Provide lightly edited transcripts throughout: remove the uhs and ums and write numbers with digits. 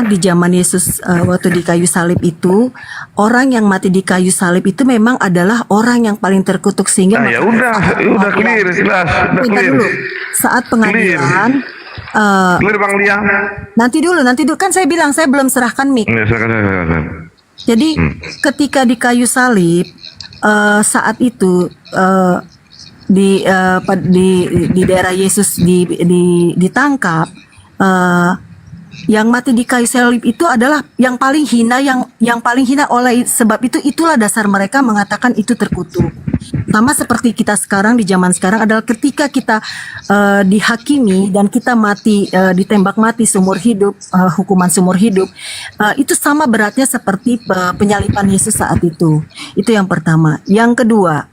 karena di zaman Yesus waktu di kayu salib itu, orang yang mati di kayu salib itu memang adalah orang yang paling terkutuk sehingga Nah, ya udah clear, jelas, udah Bentar clear. dulu. Saat pengadilan Clear Bang Liang. nanti dulu kan saya bilang saya belum serahkan mic. Ya, silakan. Jadi ketika di kayu salib saat itu di daerah Yesus ditangkap, yang mati di kayu salib itu adalah yang paling hina, yang paling hina. Oleh sebab itulah dasar mereka mengatakan itu terkutuk. Sama seperti kita sekarang di zaman sekarang adalah ketika kita dihakimi dan kita mati, ditembak mati seumur hidup, hukuman seumur hidup, itu sama beratnya seperti penyaliban Yesus saat itu. Itu yang pertama. Yang kedua,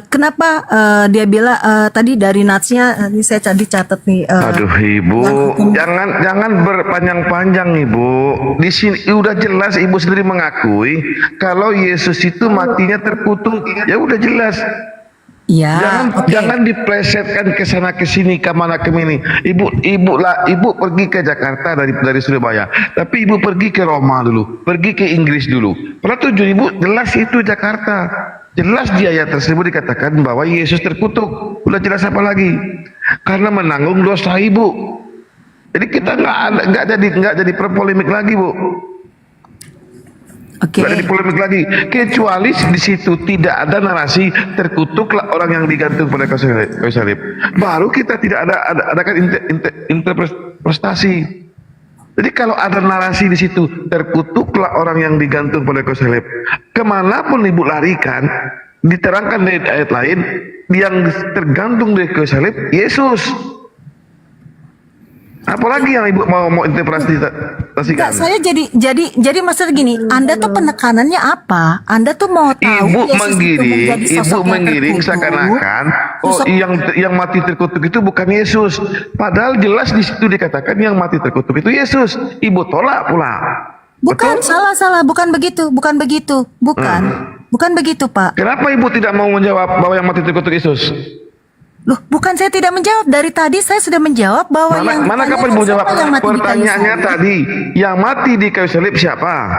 kenapa dia bilang tadi dari natsnya, ini saya tadi catat nih. Aduh Ibu, jangan berpanjang-panjang Ibu. Di sini udah jelas Ibu sendiri mengakui kalau Yesus itu matinya terkutuk. Ya udah jelas. Ya, Jangan diplesetkan ke sana ke sini, ke mana ke sini. Ibu pergi ke Jakarta dari Surabaya, tapi Ibu pergi ke Roma dulu, pergi ke Inggris dulu. Padahal tujuan Ibu jelas itu Jakarta. Jelas di ayat tersebut dikatakan bahwa Yesus terkutuk. Udah jelas apa lagi? Karena menanggung dosa Ibu. Jadi kita nggak jadi perpolemik lagi, Bu. Oke. Nggak jadi polemik lagi. Kecuali di situ tidak ada narasi terkutuklah orang yang digantung pada kayu salib. Baru kita tidak adakan interpretasi. Jadi kalau ada narasi di situ terkutuklah orang yang digantung pada kayu salib, kemanapun Ibu larikan, diterangkan di ayat lain yang tergantung di kayu salib Yesus. Apalagi yang Ibu mau interpretasikan? Enggak, saya jadi maksud gini, Anda tuh penekanannya apa? Anda tuh mau tahu Ibu menggiring seakan-akan yang mati terkutuk itu bukan Yesus. Padahal jelas di situ dikatakan yang mati terkutuk itu Yesus. Ibu tolak pula. Bukan, Betul? salah, bukan begitu, bukan begitu, Pak. Kenapa Ibu tidak mau menjawab bahwa yang mati terkutuk Yesus? Loh, bukan saya tidak menjawab. Dari tadi saya sudah menjawab bahwa Mana kapan Ibu jawab? Pertanyaannya tadi, yang mati di kayu salib siapa?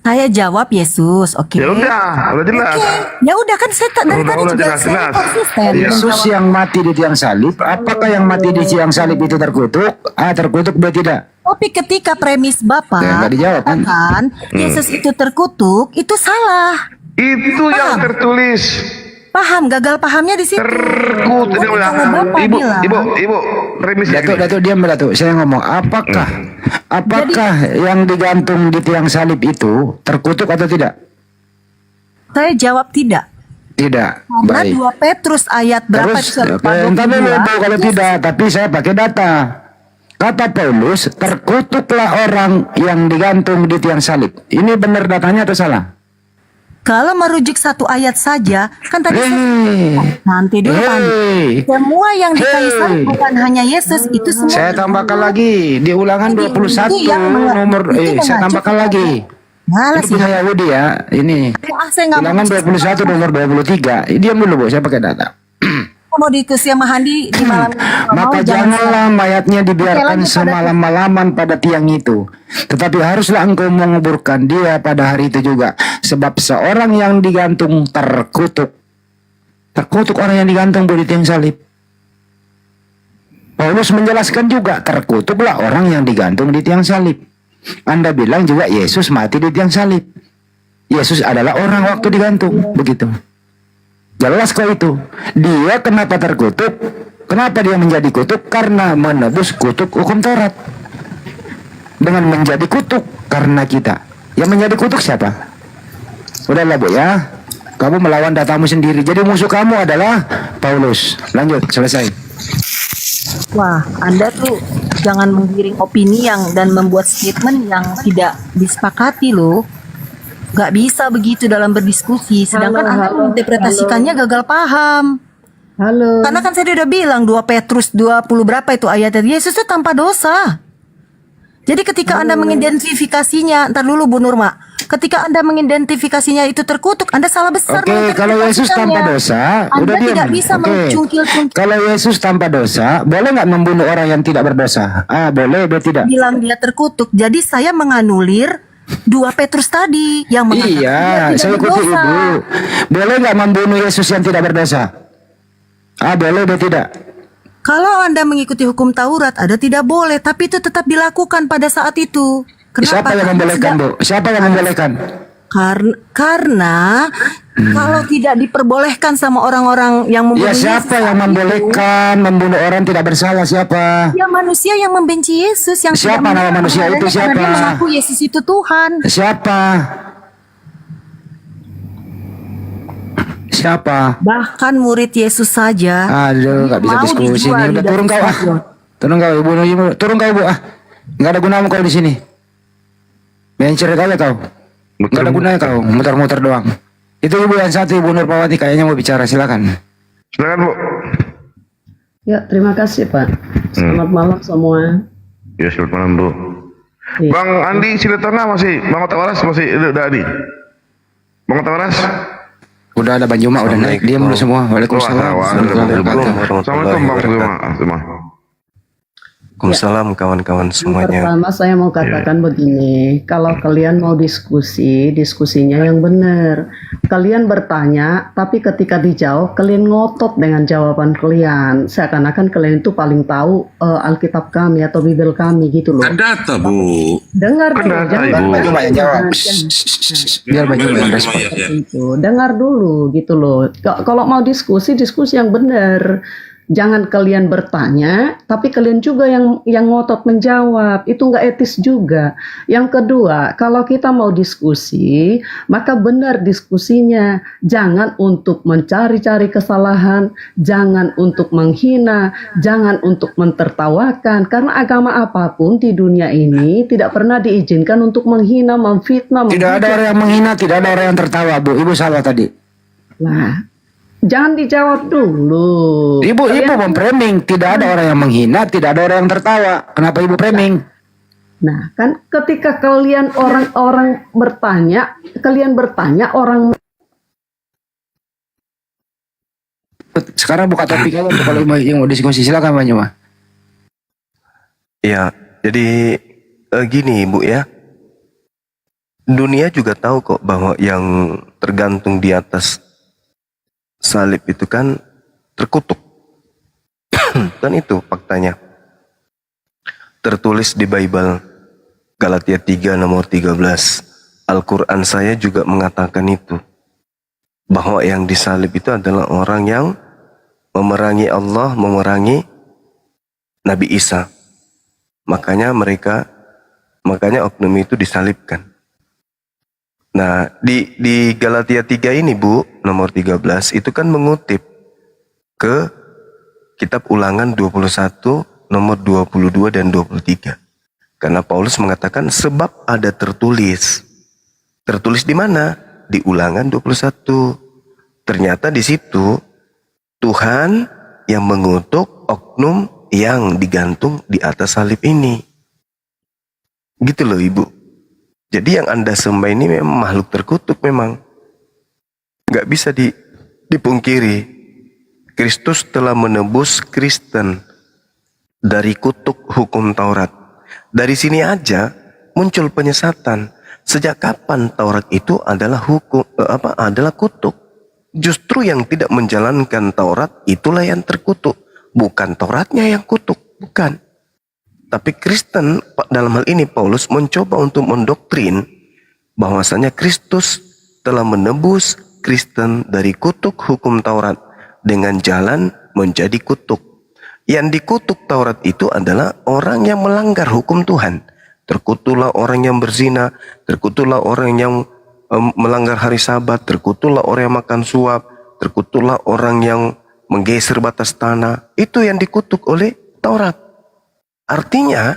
Saya jawab Yesus, oke. Ya udah jelas. Oke. Ya udah kan saya dari tadi juga jelas. saya konsisten. Yesus yang mati di tiang salib, apakah yang mati di tiang salib itu terkutuk? Terkutuk atau tidak? Tapi ketika premis Bapak Ya, nggak dijawab, kan? katakan Yesus itu terkutuk, itu salah. Itu yang tertulis. Paham, gagal pahamnya di situ. Terkutuk. Kalau Bapak bilang, Ibu, premisnya Datuk, diam Datuk. Saya ngomong, apakah yang digantung di tiang salib itu terkutuk atau tidak? saya jawab tidak. Tidak. Karena Baik. 2 Petrus ayat berapa? Terus, entar dulu kalau tidak, tapi saya pakai data. Kata Paulus, terkutuklah orang yang digantung di tiang salib. Ini benar datanya atau salah? Kalau merujuk 1 ayat saja, kan tadi nanti dulu Pak. Semua yang di kayu salib bukan hanya Yesus, itu semua. Saya tambahkan lagi di Ulangan 21 saya tambahkan lagi. Malas Ini punya Yahudi ya, ini. saya nggak Ulangan 21 nomor 23. Diam dulu Bu, saya pakai data. mau diskusi sama Handi di malam ini. Maka janganlah mayatnya dibiarkan semalam-malaman pada tiang itu, tetapi haruslah engkau menguburkan dia pada hari itu juga. Sebab seorang yang digantung terkutuk orang yang digantung di tiang salib. Paulus menjelaskan juga, terkutuklah orang yang digantung di tiang salib. Anda bilang juga Yesus mati di tiang salib. Yesus adalah orang waktu digantung, begitu. Jelas kok itu. Dia kenapa terkutuk? Kenapa dia menjadi kutuk? Karena menebus kutuk hukum Taurat. Dengan menjadi kutuk karena kita. Yang menjadi kutuk siapa? Udahlah Bu ya. Kamu melawan datamu sendiri. Jadi musuh kamu adalah Paulus. Lanjut, selesai. Wah, Anda tuh jangan menggiring opini dan membuat statement yang tidak disepakati loh. Gak bisa begitu dalam berdiskusi. Sedangkan Anda menginterpretasikannya gagal paham. Halo. Karena kan saya udah bilang 2 Petrus 20 berapa itu ayatnya, Yesus itu tanpa dosa. Jadi ketika Anda mengidentifikasinya, ntar dulu Bu Nurma, Ketika Anda mengidentifikasinya itu terkutuk, Anda salah besar. Oke, kalau Yesus tanpa dosa, Anda udah diam. tidak bisa Oke. mencungkil-cungkil. Kalau Yesus tanpa dosa, boleh nggak membunuh orang yang tidak berdosa? Boleh, boleh tidak? Bilang dia terkutuk. Jadi saya menganulir 2 Petrus tadi yang mengatakan Iya, dia saya tidak ikuti berdosa. ibu. Boleh nggak membunuh Yesus yang tidak berdosa? Boleh, boleh tidak? Kalau Anda mengikuti hukum Taurat, Anda tidak boleh, tapi itu tetap dilakukan pada saat itu. Kenapa? Siapa yang Karena membolehkan, Bu? Siapa yang membolehkan? Karena kalau tidak diperbolehkan sama orang-orang yang membunuh Ya, siapa Yesus yang saat membolehkan membunuh orang tidak bersalah? Siapa? itu, ya manusia yang membenci Yesus, yang Siapa tidak nama mengenal manusia itu? kebenarannya karena Siapa? dia mengaku Yesus itu Tuhan. Siapa? Siapa? Bahkan murid Yesus saja Aduh, nggak bisa mau diskusi dijual nih. di Udah turun dalam kau stadion. Turun kau, ibu. Turun kau, Bu. Nggak ada gunamu kau di sini. Bencer aja kau. Nggak ada gunanya kau, muter-muter doang. Itu ibu yang satu, Ibu Nurpawati, kayaknya mau bicara. Silakan. Silakan, Bu. Ya, terima kasih Pak. Selamat malam semua. Ya, selamat malam, Bu. Iya. Bang Andi Siletona masih, Bang Otawaras masih udah Adi. Bang Otawaras. Udah ada Banjuma, udah naik. Diam dulu semua. Waalaikumsalam. Assalamualaikum Bang Juma. Waalaikumsalam kawan-kawan Yang semuanya. pertama saya mau katakan begini, kalau kalian mau diskusi, diskusinya yang benar. Kalian bertanya, tapi ketika dijawab, kalian ngotot dengan jawaban kalian. Seakan-akan kalian itu paling tahu Alkitab kami atau Bibel kami gitu loh. Kan data, Bu. Dengar dulu, Kan data, jangan Ibu. Banjuma yang jawab. Biar Banjuma yang respon. itu. Dengar dulu gitu loh. Kalau mau diskusi, diskusi yang benar. Jangan kalian bertanya, tapi kalian juga yang ngotot menjawab. Itu nggak etis juga. Yang kedua, kalau kita mau diskusi, maka benar diskusinya. Jangan untuk mencari-cari kesalahan, jangan untuk menghina, jangan untuk mentertawakan. Karena agama apapun di dunia ini tidak pernah diizinkan untuk menghina, memfitnah, Tidak ada orang yang menghina, tidak ada orang yang tertawa, Bu. Ibu salah tadi. Nah, jangan dijawab dulu. Ibu memframing. Tidak ada orang yang menghina, tidak ada orang yang tertawa. Kenapa Ibu framing? Nah, kan ketika kalian orang-orang bertanya, orang Sekarang buka topik aja tuh, kalau yang mau diskusi. Silakan Banjuma. Ya, jadi gini Bu ya. Dunia juga tahu kok bahwa yang tergantung di atas salib itu kan terkutuk. Kan itu faktanya. Tertulis di Bible Galatia 3 nomor 13. Al-Quran saya juga mengatakan itu. Bahwa yang disalib itu adalah orang yang memerangi Allah, memerangi Nabi Isa. Makanya oknum itu disalibkan. Nah, di Galatia 3 ini Bu, nomor 13, itu kan mengutip ke kitab Ulangan 21, nomor 22 dan 23. Karena Paulus mengatakan sebab ada tertulis. Tertulis di mana? Di Ulangan 21. Ternyata di situ Tuhan yang mengutuk oknum yang digantung di atas salib ini. Gitu loh Ibu. Jadi yang Anda sembah ini memang makhluk terkutuk memang. Nggak bisa dipungkiri. Kristus telah menebus Kristen dari kutuk hukum Taurat. Dari sini aja muncul penyesatan. Sejak kapan Taurat itu adalah adalah kutuk? Justru yang tidak menjalankan Taurat itulah yang terkutuk. Bukan Tauratnya yang kutuk, bukan. Tapi Kristen dalam hal ini Paulus mencoba untuk mendoktrin bahwasanya Kristus telah menebus Kristen dari kutuk hukum Taurat dengan jalan menjadi kutuk. Yang dikutuk Taurat itu adalah orang yang melanggar hukum Tuhan. Terkutuklah orang yang berzina, terkutuklah orang yang melanggar hari Sabat, terkutuklah orang yang makan suap, terkutuklah orang yang menggeser batas tanah. Itu yang dikutuk oleh Taurat. Artinya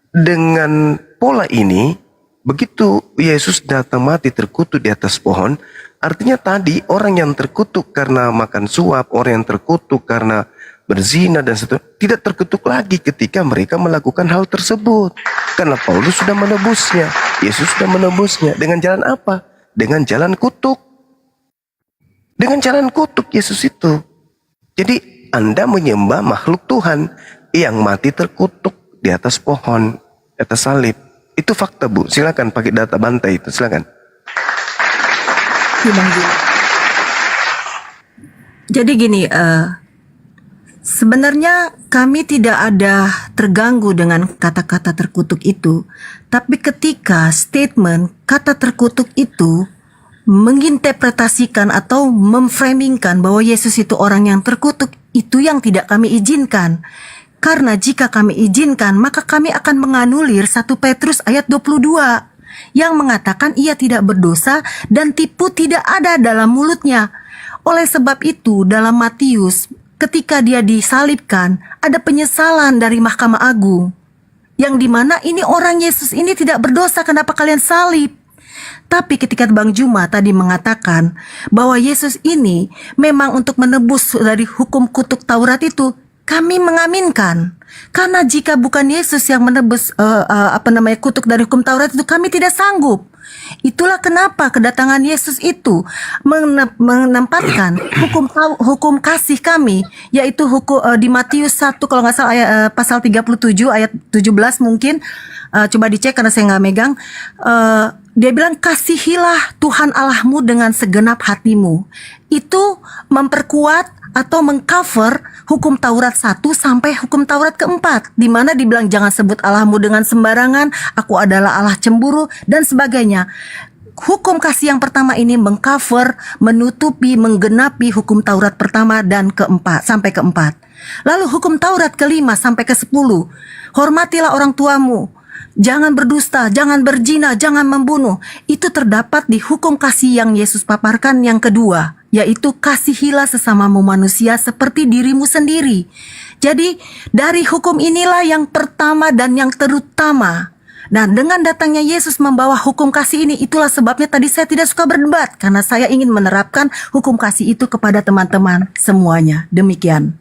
dengan pola ini, begitu Yesus datang mati terkutuk di atas pohon, artinya tadi orang yang terkutuk karena makan suap, orang yang terkutuk karena berzina dan seterusnya, tidak terkutuk lagi ketika mereka melakukan hal tersebut. Karena Paulus sudah menebusnya. Yesus sudah menebusnya. Dengan jalan apa? Dengan jalan kutuk. Dengan jalan kutuk Yesus itu. Jadi Anda menyembah makhluk Tuhan yang mati terkutuk di atas pohon, di atas salib. Itu fakta, Bu. Silakan pakai data bantai itu, silakan. Iya, Bang Jul. Jadi gini, sebenarnya kami tidak ada terganggu dengan kata-kata terkutuk itu, tapi ketika statement kata terkutuk itu menginterpretasikan atau memframingkan bahwa Yesus itu orang yang terkutuk, itu yang tidak kami izinkan. Karena jika kami izinkan, maka kami akan menganulir 1 Petrus ayat 22 yang mengatakan ia tidak berdosa dan tipu tidak ada dalam mulutnya. Oleh sebab itu, dalam Matius, ketika dia disalibkan, ada penyesalan dari Mahkamah Agung. Yang dimana ini orang Yesus ini tidak berdosa, kenapa kalian salib? Tapi ketika Bang Juma tadi mengatakan bahwa Yesus ini memang untuk menebus dari hukum kutuk Taurat itu, kami mengaminkan. Karena jika bukan Yesus yang menebus kutuk dari hukum Taurat itu, kami tidak sanggup. Itulah kenapa kedatangan Yesus itu menempatkan hukum kasih kami, yaitu hukum di Matius 1 kalau nggak salah pasal 37 ayat 17 mungkin, coba dicek karena saya nggak megang. Dia bilang kasihilah Tuhan Allahmu dengan segenap hatimu. Itu memperkuat atau mengcover hukum Taurat 1 sampai hukum Taurat keempat, di mana dibilang jangan sebut Allahmu dengan sembarangan, aku adalah Allah cemburu dan sebagainya. Hukum kasih yang pertama ini mengcover, menutupi, menggenapi hukum Taurat pertama dan keempat sampai keempat. Lalu hukum Taurat kelima sampai ke-10, hormatilah orang tuamu, jangan berdusta, jangan berzina, jangan membunuh. Itu terdapat di hukum kasih yang Yesus paparkan yang kedua, yaitu kasihilah sesamamu manusia seperti dirimu sendiri. Jadi dari hukum inilah yang pertama dan yang terutama. Nah, dengan datangnya Yesus membawa hukum kasih ini, itulah sebabnya tadi saya tidak suka berdebat, karena saya ingin menerapkan hukum kasih itu kepada teman-teman semuanya. Demikian.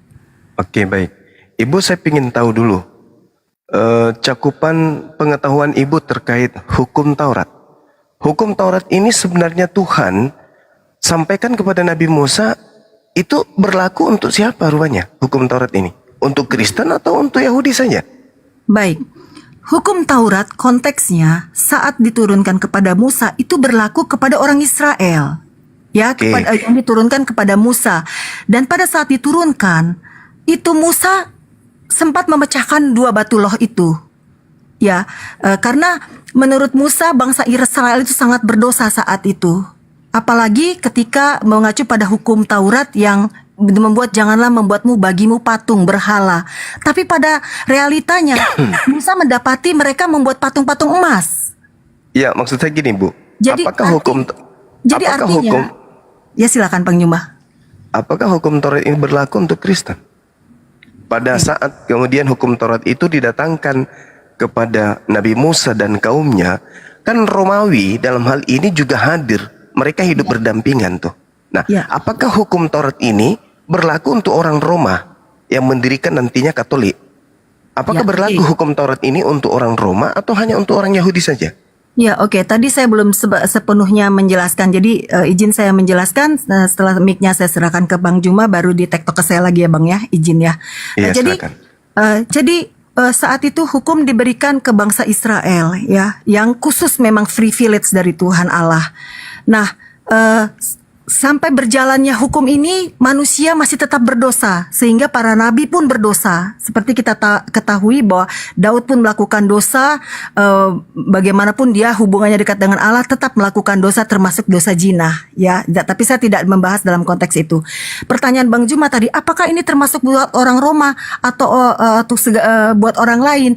Oke, baik. Ibu, saya ingin tahu dulu cakupan pengetahuan Ibu terkait hukum Taurat. Hukum Taurat ini sebenarnya Tuhan sampaikan kepada Nabi Musa, itu berlaku untuk siapa rupanya hukum Taurat ini? Untuk Kristen atau untuk Yahudi saja? Baik. Hukum Taurat konteksnya saat diturunkan kepada Musa itu berlaku kepada orang Israel. Ya, Oke. yang diturunkan kepada Musa. Dan pada saat diturunkan, itu Musa sempat memecahkan 2 batu loh itu. Ya, karena menurut Musa bangsa Israel itu sangat berdosa saat itu. Apalagi ketika mengacu pada hukum Taurat yang membuat janganlah membuatmu bagimu patung berhala. Tapi pada realitanya Musa mendapati mereka membuat patung-patung emas. Ya, maksud saya gini, Bu. Jadi Apakah artinya, hukum ya silakan Bang Nyumbah. apakah hukum Taurat ini berlaku untuk Kristen? Pada saat kemudian hukum Taurat itu didatangkan kepada Nabi Musa dan kaumnya, kan Romawi dalam hal ini juga hadir. Mereka hidup berdampingan tuh. Nah, Ya. apakah hukum Taurat ini berlaku untuk orang Roma yang mendirikan nantinya Katolik? Apakah Ya, berlaku oke. hukum Taurat ini untuk orang Roma atau hanya untuk orang Yahudi saja? Ya, oke. Tadi saya belum sepenuhnya menjelaskan. Jadi izin saya menjelaskan. Setelah mic-nya saya serahkan ke Bang Juma, baru di tektok ke saya lagi ya Bang ya. Izin ya. Iya, Jadi silakan. saat itu hukum diberikan ke bangsa Israel ya, yang khusus memang privilege dari Tuhan Allah. Nah, sampai berjalannya hukum ini, manusia masih tetap berdosa, sehingga para nabi pun berdosa. Seperti kita ketahui bahwa Daud pun melakukan dosa, bagaimanapun dia hubungannya dekat dengan Allah, tetap melakukan dosa, termasuk dosa zina. Ya, tapi saya tidak membahas dalam konteks itu. Pertanyaan Bang Juma tadi, apakah ini termasuk buat orang Roma atau buat orang lain?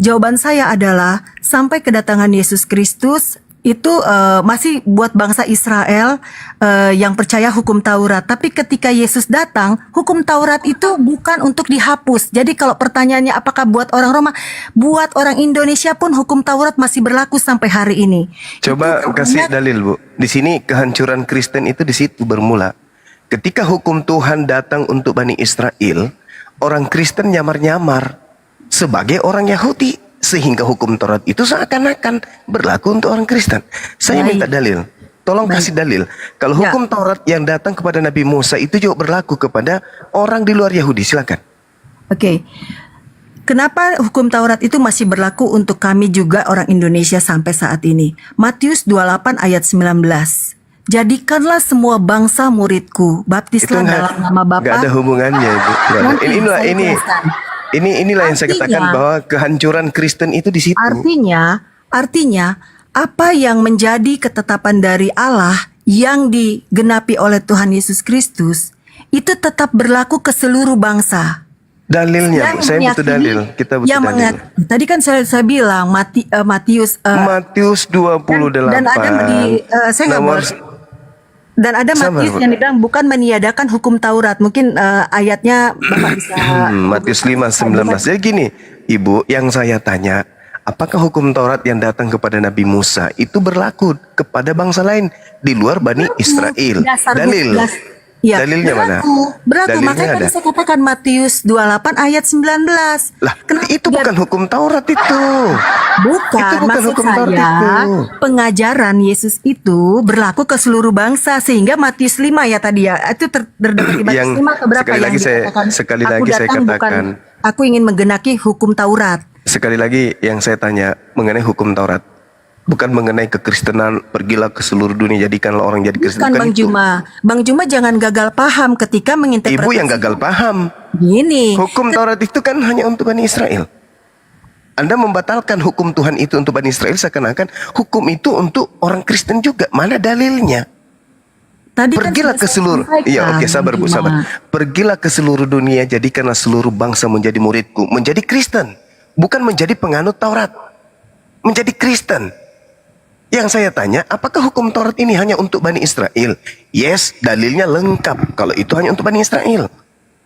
Jawaban saya adalah sampai kedatangan Yesus Kristus itu masih buat bangsa Israel yang percaya hukum Taurat. Tapi ketika Yesus datang, hukum Taurat itu bukan untuk dihapus. Jadi kalau pertanyaannya apakah buat orang Roma, buat orang Indonesia pun hukum Taurat masih berlaku sampai hari ini. Coba Itu kasih artinya- dalil, Bu. Di sini kehancuran Kristen itu di situ bermula. Ketika hukum Tuhan datang untuk Bani Israel, orang Kristen nyamar-nyamar sebagai orang Yahudi sehingga hukum Taurat itu seakan-akan berlaku untuk orang Kristen. Saya Baik. minta dalil. Tolong kasih dalil. Kalau Ya. hukum Taurat yang datang kepada Nabi Musa itu juga berlaku kepada orang di luar Yahudi. Silakan. Oke. Kenapa hukum Taurat itu masih berlaku untuk kami juga orang Indonesia sampai saat ini? Matius 28 ayat 19. Jadikanlah semua bangsa muridku, baptislah dalam nama Bapa. nggak ada hubungannya, Ibu. Nggak ada. Nanti Inilah saya ini jelaskan. inilah yang saya katakan Artinya- bahwa kehancuran Kristen itu di situ. Artinya apa yang menjadi ketetapan dari Allah yang digenapi oleh Tuhan Yesus Kristus itu tetap berlaku ke seluruh bangsa. Dalilnya, Yang saya butuh meyakini- dalil. Kita butuh yang dalil. Tadi kan saya bilang Matius Matius 28. dan ada saya nggak nomor boleh. Dan ada Sabar, Matius Bu. yang dibilang bukan meniadakan hukum Taurat. Mungkin ayatnya Bapak bisa Matius 5:19. Jadi gini, Ibu, yang saya tanya, apakah hukum Taurat yang datang kepada Nabi Musa itu berlaku kepada bangsa lain di luar Bani Israel? Dalil. Ya, Dalilnya mana? Berlaku. Dalilnya Makanya ada. tadi saya katakan Matius 28 ayat 19. Lah, Kenapa itu dia- bukan hukum Taurat itu. Bukan, Itu bukan maksud hukum Taurat saya itu. pengajaran Yesus itu berlaku ke seluruh bangsa sehingga Matius 5 ya tadi ya itu terdapat di Matius Yang 5 keberapa sekali yang lagi saya- dikatakan, sekali "Aku lagi saya datang bukan- katakan." aku ingin menggenaki hukum Taurat. Sekali lagi yang saya tanya mengenai hukum Taurat. Bukan mengenai kekristenan, pergilah ke seluruh dunia, jadikanlah orang jadi Kristen. Bukan Bang itu. Juma. Bang Juma jangan gagal paham ketika menginterpretasi. Ibu yang gagal paham. Gini. Hukum Taurat itu kan hanya untuk Bani Israel. Anda membatalkan hukum Tuhan itu untuk Bani Israel seakan-akan hukum itu untuk orang Kristen juga. Mana dalilnya? Tadi kan Pergilah sudah ke saya seluruh. sampaikan, Iya, oke, sabar Bang Bu, Juma. sabar. Pergilah ke seluruh dunia, jadikanlah seluruh bangsa menjadi muridku, menjadi Kristen, bukan menjadi penganut Taurat. Menjadi Kristen. Yang saya tanya, apakah hukum Taurat ini hanya untuk Bani Israel? Yes, dalilnya lengkap kalau itu hanya untuk Bani Israel.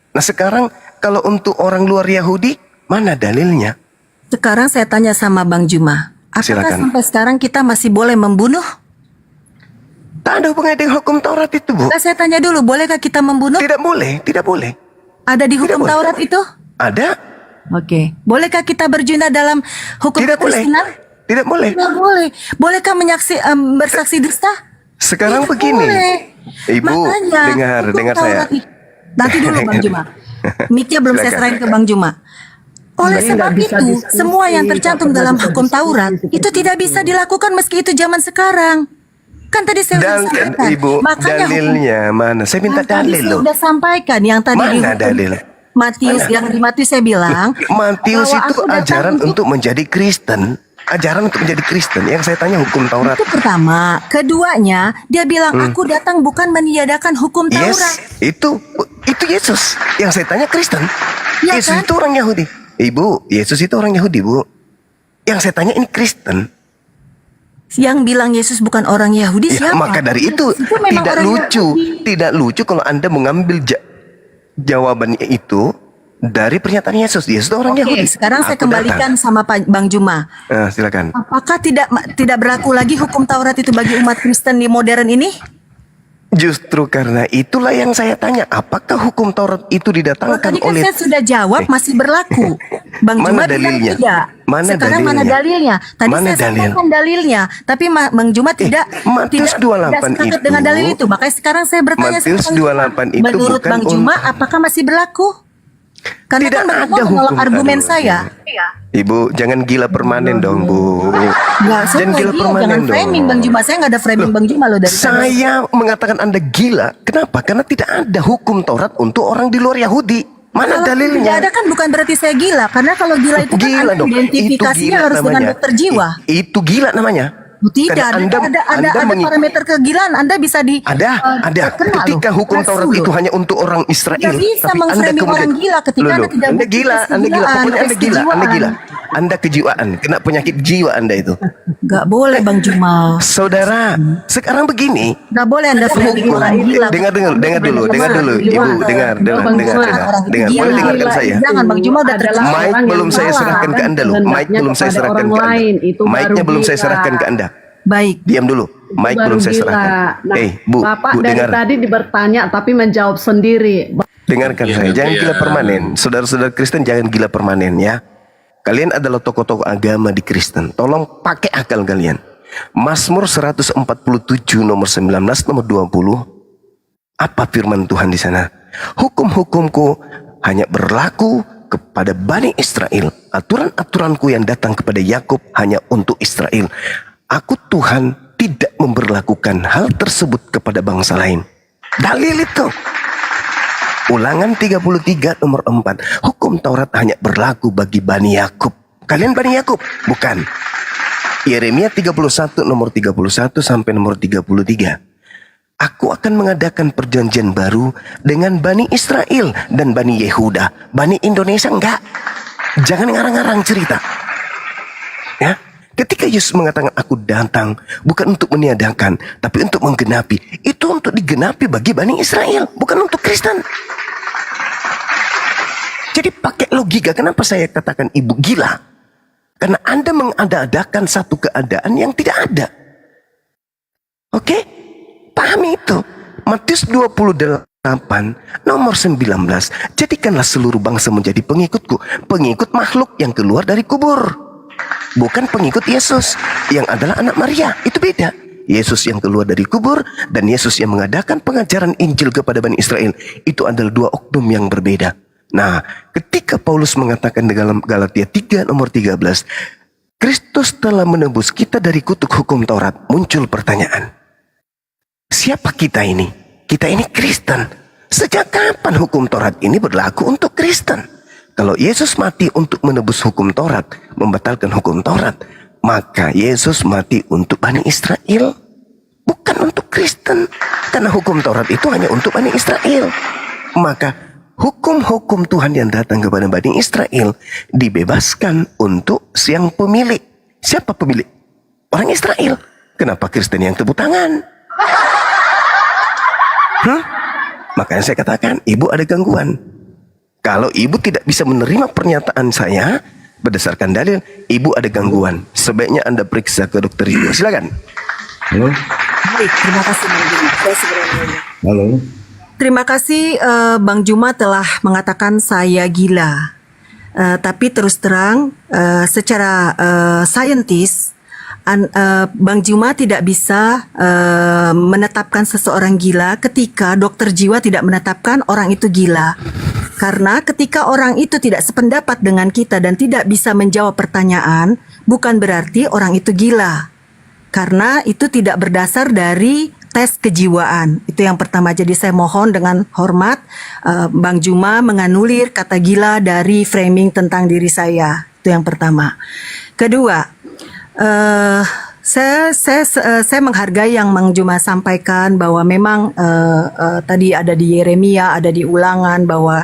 Nah, sekarang kalau untuk orang luar Yahudi, mana dalilnya? Sekarang saya tanya sama Bang Juma. Apakah Silakan. sampai sekarang kita masih boleh membunuh? Tak ada hubungannya dengan hukum Taurat itu, Bu. Nah, saya tanya dulu, bolehkah kita membunuh? Tidak boleh, tidak boleh. Ada di hukum boleh. Taurat itu? Ada? Oke. Bolehkah kita berjina dalam hukum Tidak boleh. kekristenan? Tidak boleh. Tidak boleh. Bolehkah bersaksi dusta? Sekarang Tidak begini. boleh. Ibu, Makanya, hukum dengar saya. Taurat nanti dulu Bang Juma. Mic-nya belum saya Silakan. serahin ke Bang Juma. Oleh Ini sebab nggak bisa itu, diskusi, semua yang tercantum nggak dalam bisa hukum diskusi Taurat seperti itu tidak bisa dilakukan meski itu zaman sekarang. Kan tadi saya sudah sampaikan. Ibu, Makanya dalilnya mana? Saya minta Kan tadi dalil saya loh. sudah sampaikan yang tadi di Mana hukum dalil? Matius, yang di Matius saya bilang Matius bahwa itu aku datang ajaran untuk menjadi Kristen. Ajaran untuk menjadi Kristen. Yang saya tanya hukum Taurat. itu pertama. Keduanya, dia bilang aku datang bukan meniadakan hukum Taurat. Yes, itu Yesus. Yang saya tanya Kristen. Ya Yesus kan? itu orang Yahudi. Ibu, Yesus itu orang Yahudi, Bu. Yang saya tanya ini Kristen. Yang bilang Yesus bukan orang Yahudi Ya, siapa? maka dari itu Yesus memang tidak orang lucu. Yahudi. Tidak lucu kalau Anda mengambil jawabannya itu dari pernyataan Yesus. Yesus itu orang Oke, Yahudi. sekarang saya Aku kembalikan sama Bang Juma. datang. Silakan. Apakah tidak berlaku lagi hukum Taurat itu bagi umat Kristen di modern ini? Justru karena itulah yang saya tanya, apakah hukum Taurat itu Kalau didatangkan tadi kan oleh saya sudah jawab masih berlaku. Bang Mana Juma bilang dalilnya? tidak. Mana Sekarang mana dalilnya? dalilnya? Tadi Mana saya dalil? sampaikan dalilnya, tapi Bang Juma tidak Matius tidak 28 sepakat itu- dengan dalil itu. Makanya sekarang saya bertanya Matius sama Bang Juma. 28 itu Menurut bukan Bang Juma apakah masih berlaku? Karena Tidak kan Bang Juma ada menolak hukum. argumen Aduh, saya. Ibu, jangan gila permanen dong, Bu. Enggak, saya Jangan gila nggak gila, permanen jangan dong. framing Bang Juma. Saya nggak ada framing Bang Juma loh dari sana. Saya mengatakan Anda gila. Kenapa? Karena tidak ada hukum Taurat untuk orang di luar Yahudi. Mana Kalau dalilnya? tidak ada kan bukan berarti saya gila. Karena kalau gila itu kan Gila ada dong. Itu identifikasinya gila harus dengan namanya. dokter jiwa. Itu gila namanya. Tidak, Karena ada parameter kegilaan. Anda bisa di ada. terkena Ketika loh. hukum Taurat Rasul itu loh. hanya untuk orang Israel, Tidak bisa tapi Anda memframing kemudian orang gila ketika Anda tidak Anda bukti gila, Anda gila. kejiwaan, Pokoknya Anda gila, Anda kejiwaan. gila. Anda kejiwaan, kena penyakit jiwa Anda itu. Gak boleh Bang Juma. Saudara, sekarang begini. Gak boleh Anda framing orang gila. Dengar dulu, Ibu, dengar, Orang itu dengar. gila. Boleh dengarkan saya. Jangan Bang Juma udah Adalah terjebak. Mike orang belum yang saya salah serahkan ke dan Anda loh. Mike kehendaknya belum saya kepada serahkan orang ke Anda. lain. Itu Mike-nya baru belum saya gila. serahkan ke Anda. Baik. Diam dulu. Mike Baru belum saya gila. serahkan. Nah, Bu, Bapak Bu dari dengar. tadi bertanya tapi menjawab sendiri. Dengarkan saya, jangan gila permanen. Saudara-saudara Kristen jangan gila permanen ya. Kalian adalah tokoh-tokoh agama di Kristen. Tolong pakai akal kalian. Mazmur 147 nomor 19 nomor 20. Apa firman Tuhan di sana? Hukum-hukumku hanya berlaku kepada Bani Israel. Aturan-aturanku yang datang kepada Yakub hanya untuk Israel. Aku Tuhan tidak memberlakukan hal tersebut kepada bangsa lain. Dalil itu. Ulangan 33 nomor 4. Hukum Taurat hanya berlaku bagi Bani Yakub. Kalian Bani Yakub? Bukan. Yeremia 31 nomor 31 sampai nomor 33. Aku akan mengadakan perjanjian baru dengan Bani Israel dan Bani Yehuda. Bani Indonesia enggak. Jangan ngarang-ngarang cerita. Ya. Ketika Yesus mengatakan aku datang bukan untuk meniadakan, tapi untuk menggenapi. Itu untuk digenapi bagi Bani Israel, bukan untuk Kristen. Jadi pakai logika. Kenapa saya katakan ibu gila? Karena Anda mengada-adakan satu keadaan yang tidak ada. Oke? Pahami itu. Matius 28 nomor 19. Jadikanlah seluruh bangsa menjadi pengikutku. Pengikut makhluk yang keluar dari kubur. Bukan pengikut Yesus yang adalah anak Maria. Itu beda. Yesus yang keluar dari kubur dan Yesus yang mengadakan pengajaran Injil kepada Bani Israel. Itu adalah dua oknum yang berbeda. Nah, ketika Paulus mengatakan dalam Galatia 3 nomor 13, Kristus telah menebus kita dari kutuk hukum Taurat, muncul pertanyaan. Siapa kita ini? Kita ini Kristen. Sejak kapan hukum Taurat ini berlaku untuk Kristen? Kalau Yesus mati untuk menebus hukum Taurat, membatalkan hukum Taurat, maka Yesus mati untuk Bani Israel, bukan untuk Kristen. Karena hukum Taurat itu hanya untuk Bani Israel. Maka hukum-hukum Tuhan yang datang kepada Bani Israel dibebaskan untuk siang pemilik. Siapa pemilik? Orang Israel. Kenapa Kristen yang tepuk tangan? Makanya saya katakan, ibu ada gangguan. Kalau ibu tidak bisa menerima pernyataan saya berdasarkan dalil, ibu ada gangguan. Sebaiknya Anda periksa ke dokter jiwa. Silakan. Halo. Baik, terima kasih Bang Juma. Saya segera nanya. Halo. Terima kasih Bang Juma telah mengatakan saya gila. Tapi terus terang secara saintis Bang Juma tidak bisa menetapkan seseorang gila ketika dokter jiwa tidak menetapkan orang itu gila. Karena ketika orang itu tidak sependapat dengan kita dan tidak bisa menjawab pertanyaan, bukan berarti orang itu gila. Karena itu tidak berdasar dari tes kejiwaan. Itu yang pertama. Jadi saya mohon dengan hormat Bang Juma menganulir kata gila dari framing tentang diri saya. Itu yang pertama. Kedua, saya menghargai yang Bang Juma sampaikan bahwa memang tadi ada di Yeremia, ada di Ulangan bahwa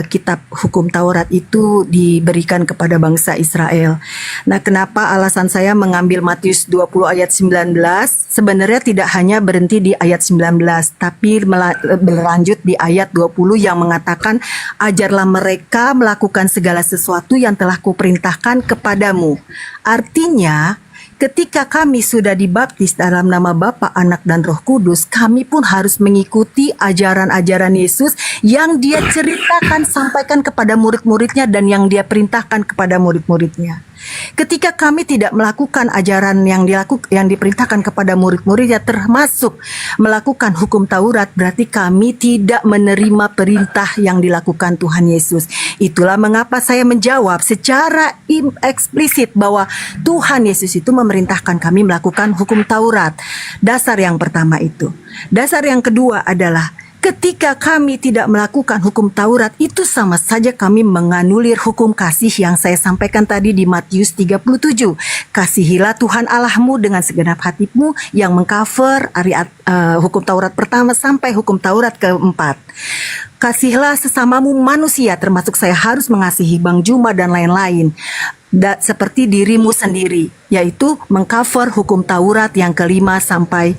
kitab hukum Taurat itu diberikan kepada bangsa Israel. Nah, kenapa alasan saya mengambil Matius 20 ayat 19? Sebenarnya tidak hanya berhenti di ayat 19, tapi berlanjut di ayat 20 yang mengatakan, ajarlah mereka melakukan segala sesuatu yang telah kuperintahkan kepadamu. Artinya, ketika kami sudah dibaptis dalam nama Bapa, Anak, dan Roh Kudus, kami pun harus mengikuti ajaran-ajaran Yesus yang dia ceritakan, sampaikan kepada murid-muridnya dan yang dia perintahkan kepada murid-muridnya. Ketika kami tidak melakukan ajaran yang diperintahkan kepada murid-muridnya, termasuk melakukan hukum Taurat, berarti kami tidak menerima perintah yang dilakukan Tuhan Yesus. Itulah mengapa saya menjawab secara eksplisit bahwa Tuhan Yesus itu memerintahkan kami melakukan hukum Taurat. Dasar yang pertama itu. Dasar yang kedua adalah ketika kami tidak melakukan hukum Taurat, itu sama saja kami menganulir hukum kasih yang saya sampaikan tadi di Matius 37. Kasihilah Tuhan Allahmu dengan segenap hatimu, yang mengcover hukum Taurat pertama sampai hukum Taurat keempat. Kasihlah sesamamu manusia, termasuk saya harus mengasihi Bang Juma dan lain-lain, seperti dirimu sendiri, yaitu mengcover hukum Taurat yang kelima sampai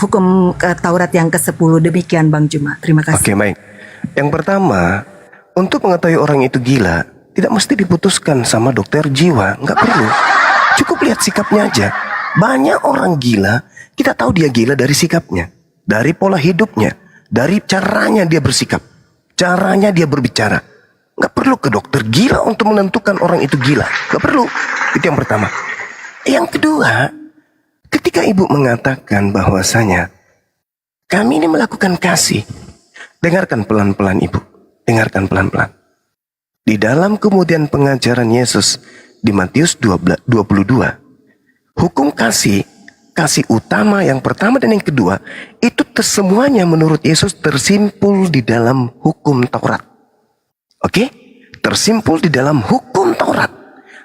hukum Taurat yang ke-10. Demikian Bang Juma. Terima kasih. Oke, baik. Yang pertama, untuk mengetahui orang itu gila, tidak mesti diputuskan sama dokter jiwa. Nggak perlu. Cukup lihat sikapnya aja. Banyak orang gila, kita tahu dia gila dari sikapnya, dari pola hidupnya, dari caranya dia bersikap, caranya dia berbicara. Nggak perlu ke dokter gila untuk menentukan orang itu gila. Nggak perlu. Itu yang pertama. Yang kedua, ketika ibu mengatakan bahwasanya kami ini melakukan kasih, dengarkan pelan-pelan ibu. Dengarkan pelan-pelan. Di dalam kemudian pengajaran Yesus di Matius 22, hukum kasih utama yang pertama dan yang kedua, itu semuanya menurut Yesus tersimpul di dalam hukum Taurat. Oke? Tersimpul di dalam hukum Taurat.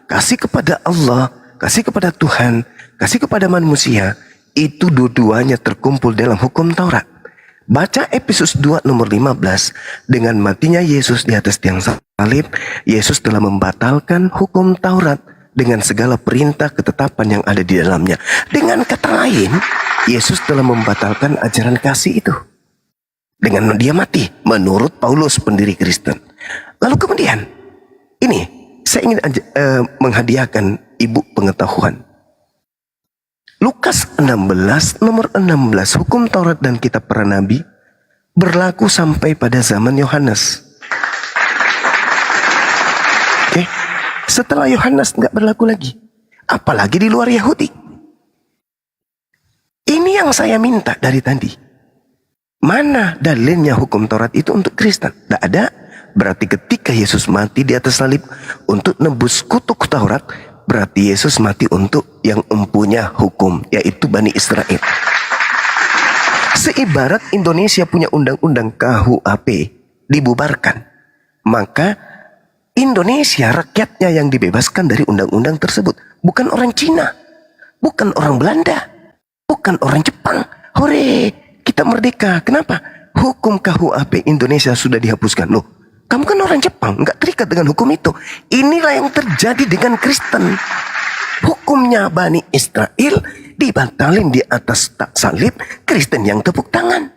Kasih kepada Allah, kasih kepada Tuhan, kasih kepada manusia, itu dua-duanya terkumpul dalam hukum Taurat. Baca Efesus 2 nomor 15. Dengan matinya Yesus di atas tiang salib, Yesus telah membatalkan hukum Taurat dengan segala perintah ketetapan yang ada di dalamnya. Dengan kata lain, Yesus telah membatalkan ajaran kasih itu. Dengan dia mati, menurut Paulus pendiri Kristen. Lalu kemudian, ini saya ingin menghadiahkan ibu pengetahuan. Lukas 16 nomor 16, hukum Taurat dan kitab para nabi berlaku sampai pada zaman Yohanes. Oke, setelah Yohanes nggak berlaku lagi, apalagi di luar Yahudi. Ini yang saya minta dari tadi. Mana dalilnya hukum Taurat itu untuk Kristen? Tidak ada. Berarti ketika Yesus mati di atas salib untuk nebus kutuk Taurat, berarti Yesus mati untuk yang mempunyai hukum, yaitu Bani Israel. Seibarat Indonesia punya undang-undang KUHP dibubarkan, maka Indonesia rakyatnya yang dibebaskan dari undang-undang tersebut. Bukan orang Cina, bukan orang Belanda, bukan orang Jepang. Hore, kita merdeka. Kenapa? Hukum KUHP Indonesia sudah dihapuskan. Loh, kamu kan orang Jepang, nggak terikat dengan hukum itu. Inilah yang terjadi dengan Kristen. Hukumnya Bani Israel dibatalin di atas salib, Kristen yang tepuk tangan.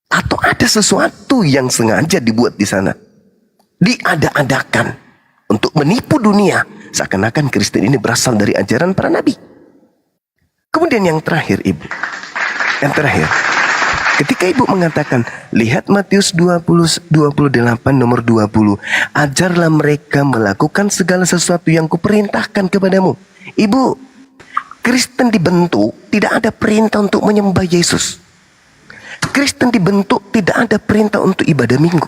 Atau ada sesuatu yang sengaja dibuat di sana, diada-adakan untuk menipu dunia, seakan-akan Kristen ini berasal dari ajaran para nabi. Kemudian yang terakhir ibu, yang terakhir, ketika ibu mengatakan, lihat Matius 28 nomor 20, ajarlah mereka melakukan segala sesuatu yang kuperintahkan kepadamu. Ibu, Kristen dibentuk tidak ada perintah untuk menyembah Yesus. Kristen dibentuk tidak ada perintah untuk ibadah minggu.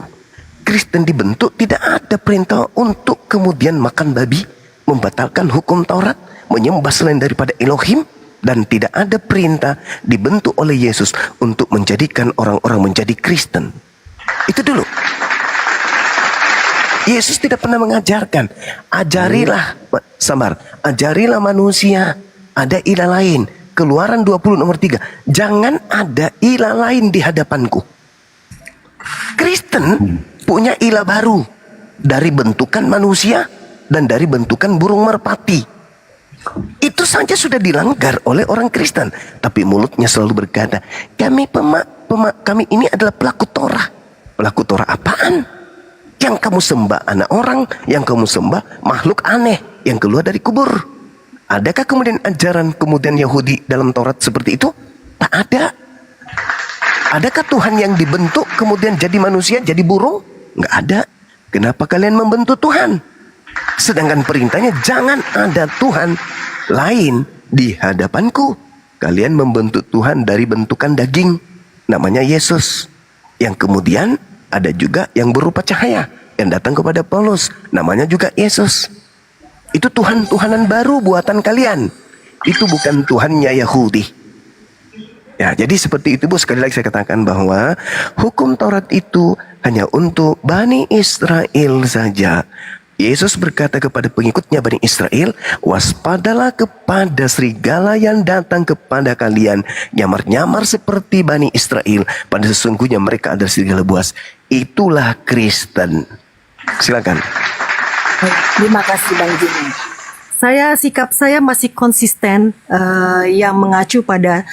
Kristen dibentuk tidak ada perintah untuk kemudian makan babi, membatalkan hukum Taurat, menyembah selain daripada Elohim. Dan tidak ada perintah dibentuk oleh Yesus untuk menjadikan orang-orang menjadi Kristen. Itu dulu. Yesus tidak pernah mengajarkan, ajarilah manusia ada ilah lain. Keluaran 20 nomor 3, jangan ada ilah lain di hadapanku. Kristen punya ilah baru dari bentukan manusia dan dari bentukan burung merpati. Itu saja sudah dilanggar oleh orang Kristen, tapi mulutnya selalu berkata, kami ini adalah pelaku Torah. Pelaku Torah apaan? Yang kamu sembah anak orang, yang kamu sembah makhluk aneh yang keluar dari kubur. Adakah kemudian ajaran kemudian Yahudi dalam Taurat seperti itu? Tak ada. Adakah Tuhan yang dibentuk kemudian jadi manusia, jadi burung? Nggak ada. Kenapa kalian membentuk Tuhan? Sedangkan perintahnya jangan ada Tuhan lain di hadapanku. Kalian membentuk Tuhan dari bentukan daging, namanya Yesus. Yang kemudian ada juga yang berupa cahaya yang datang kepada Paulus, namanya juga Yesus. Itu Tuhan-Tuhanan baru buatan kalian. Itu bukan Tuhannya Yahudi. Ya, jadi seperti itu Bu, sekali lagi saya katakan bahwa hukum Taurat itu hanya untuk Bani Israel saja. Yesus berkata kepada pengikutnya Bani Israel, waspadalah kepada serigala yang datang kepada kalian, nyamar-nyamar seperti Bani Israel, pada sesungguhnya mereka adalah serigala buas. Itulah Kristen. Silakan. Baik, terima kasih Bang Jimmy. sikap saya masih konsisten yang mengacu pada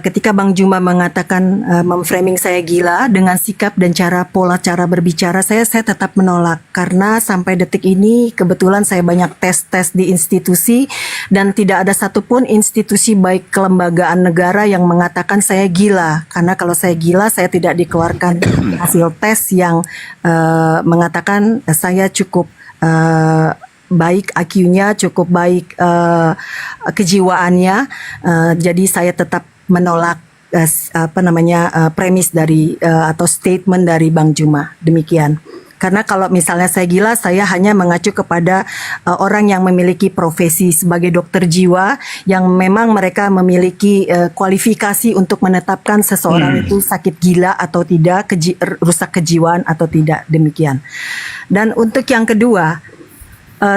ketika Bang Juma mengatakan memframing saya gila dengan sikap dan pola cara berbicara saya tetap menolak karena sampai detik ini kebetulan saya banyak tes di institusi dan tidak ada satupun institusi baik kelembagaan negara yang mengatakan saya gila, karena kalau saya gila saya tidak dikeluarkan hasil tes yang mengatakan saya cukup baik IQ-nya, cukup baik kejiwaannya. Jadi saya tetap menolak premis dari atau statement dari Bang Juma. Demikian. Karena kalau misalnya saya gila, saya hanya mengacu kepada orang yang memiliki profesi sebagai dokter jiwa yang memang mereka memiliki kualifikasi untuk menetapkan seseorang itu sakit gila atau tidak, rusak kejiwaan atau tidak, demikian. Dan untuk yang kedua,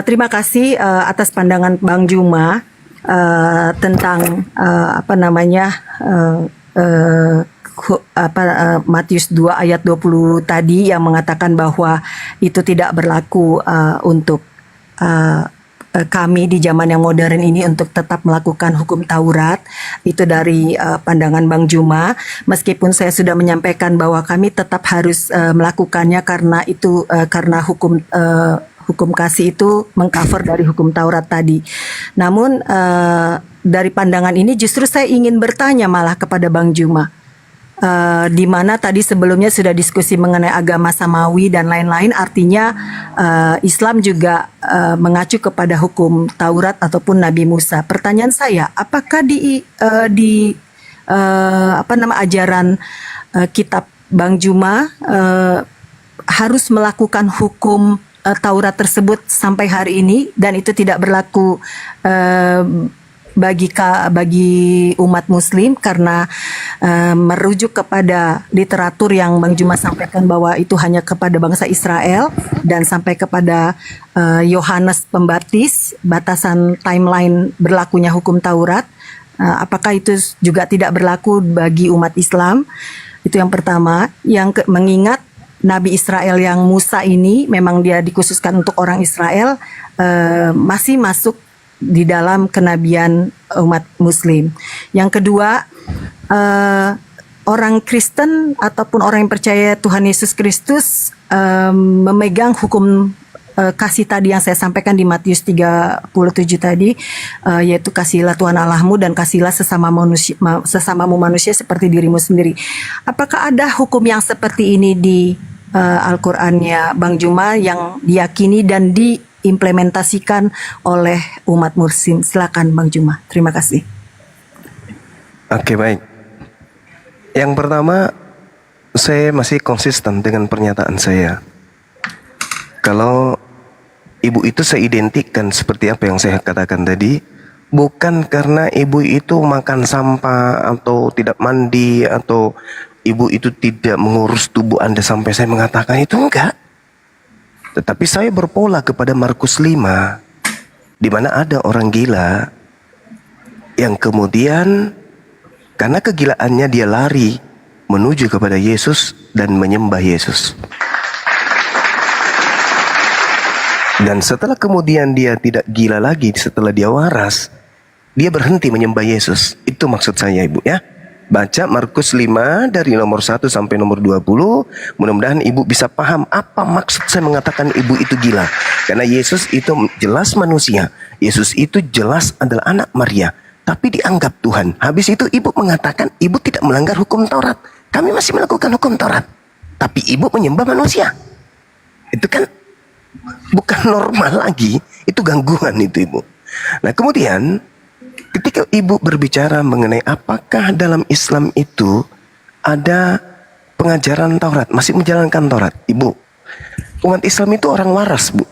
terima kasih atas pandangan Bang Juma tentang Matius 2 ayat 20 tadi yang mengatakan bahwa itu tidak berlaku untuk kami di zaman yang modern ini untuk tetap melakukan hukum Taurat. Itu dari pandangan Bang Juma, meskipun saya sudah menyampaikan bahwa kami tetap harus melakukannya karena itu karena hukum kasih itu mengcover dari hukum Taurat tadi. Namun dari pandangan ini justru saya ingin bertanya malah kepada Bang Juma, di mana tadi sebelumnya sudah diskusi mengenai agama samawi dan lain-lain, artinya Islam juga mengacu kepada hukum Taurat ataupun Nabi Musa. Pertanyaan saya, apakah di ajaran kitab Bang Juma harus melakukan hukum Taurat tersebut sampai hari ini dan itu tidak berlaku bagi umat Muslim karena merujuk kepada literatur yang Bang Juma sampaikan bahwa itu hanya kepada bangsa Israel dan sampai kepada Yohanes Pembaptis, batasan timeline berlakunya hukum Taurat. Apakah itu juga tidak berlaku bagi umat Islam? Itu yang pertama. Mengingat Nabi Israel yang Musa ini memang dia dikhususkan untuk orang Israel, masih masuk di dalam kenabian umat Muslim. Yang kedua, orang Kristen ataupun orang yang percaya Tuhan Yesus Kristus memegang hukum kasih tadi yang saya sampaikan di Matius 37 tadi, yaitu kasihilah Tuhan Allahmu dan kasihilah sesamamu manusia seperti dirimu sendiri. Apakah ada hukum yang seperti ini di Al-Qur'annya Bang Juma yang diyakini dan diimplementasikan oleh umat Muslim? Silakan Bang Juma. Terima kasih. Oke, baik. Yang pertama, saya masih konsisten dengan pernyataan saya. Kalau ibu itu saya identikkan seperti apa yang saya katakan tadi, bukan karena ibu itu makan sampah atau tidak mandi atau ibu itu tidak mengurus tubuh Anda sampai saya mengatakan itu, enggak. Tetapi saya berpola kepada Markus 5, di mana ada orang gila yang kemudian karena kegilaannya dia lari menuju kepada Yesus dan menyembah Yesus. Dan setelah kemudian dia tidak gila lagi, setelah dia waras, dia berhenti menyembah Yesus. Itu maksud saya, Ibu, ya. Baca Markus 5 dari nomor 1 sampai nomor 20. Mudah-mudahan ibu bisa paham apa maksud saya mengatakan ibu itu gila. Karena Yesus itu jelas manusia. Yesus itu jelas adalah anak Maria. Tapi dianggap Tuhan. Habis itu ibu mengatakan ibu tidak melanggar hukum Taurat. Kami masih melakukan hukum Taurat. Tapi ibu menyembah manusia. Itu kan bukan normal lagi. Itu gangguan itu, Ibu. Nah, kemudian ketika ibu berbicara mengenai apakah dalam Islam itu ada pengajaran Taurat, masih menjalankan Taurat, Ibu, umat Islam itu orang waras, Bu.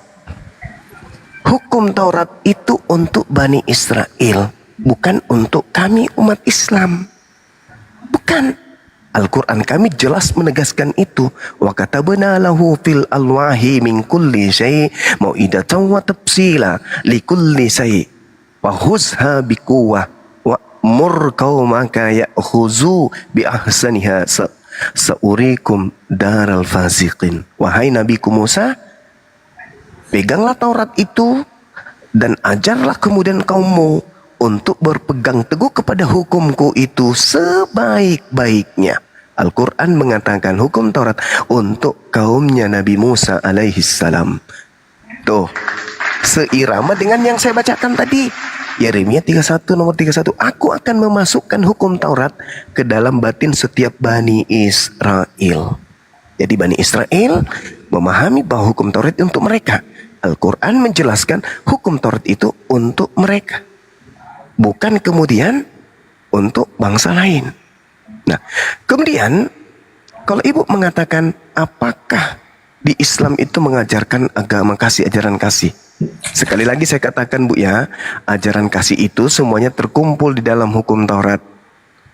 Hukum Taurat itu untuk Bani Israel, bukan untuk kami umat Islam. Bukan. Al-Quran kami jelas menegaskan itu. Wa katabna lahu fil alwahi min kulli syai' mau'idatan wa tafsila li kulli syai'. Wahuzha biquwah wa mur qaumaka ya'khuzu bi ahsaniha saurikum daral fasiqin. Wahai Nabi Musa, peganglah Taurat itu Dan ajarlah kemudian kaummu untuk berpegang teguh kepada hukumku itu sebaik-baiknya. Al-Quran mengatakan hukum Taurat untuk kaumnya Nabi Musa alaihi salam. Tuh, seirama dengan yang saya bacakan tadi. Yeremia 31 nomor 31. Aku akan memasukkan hukum Taurat ke dalam batin setiap Bani Israel. Jadi Bani Israel memahami bahwa hukum Taurat itu untuk mereka. Al-Quran menjelaskan hukum Taurat itu untuk mereka. Bukan kemudian untuk bangsa lain. Nah, kemudian kalau ibu mengatakan apakah di Islam itu mengajarkan agama kasih, ajaran kasih. Sekali lagi saya katakan Bu ya, ajaran kasih itu semuanya terkumpul di dalam hukum Taurat.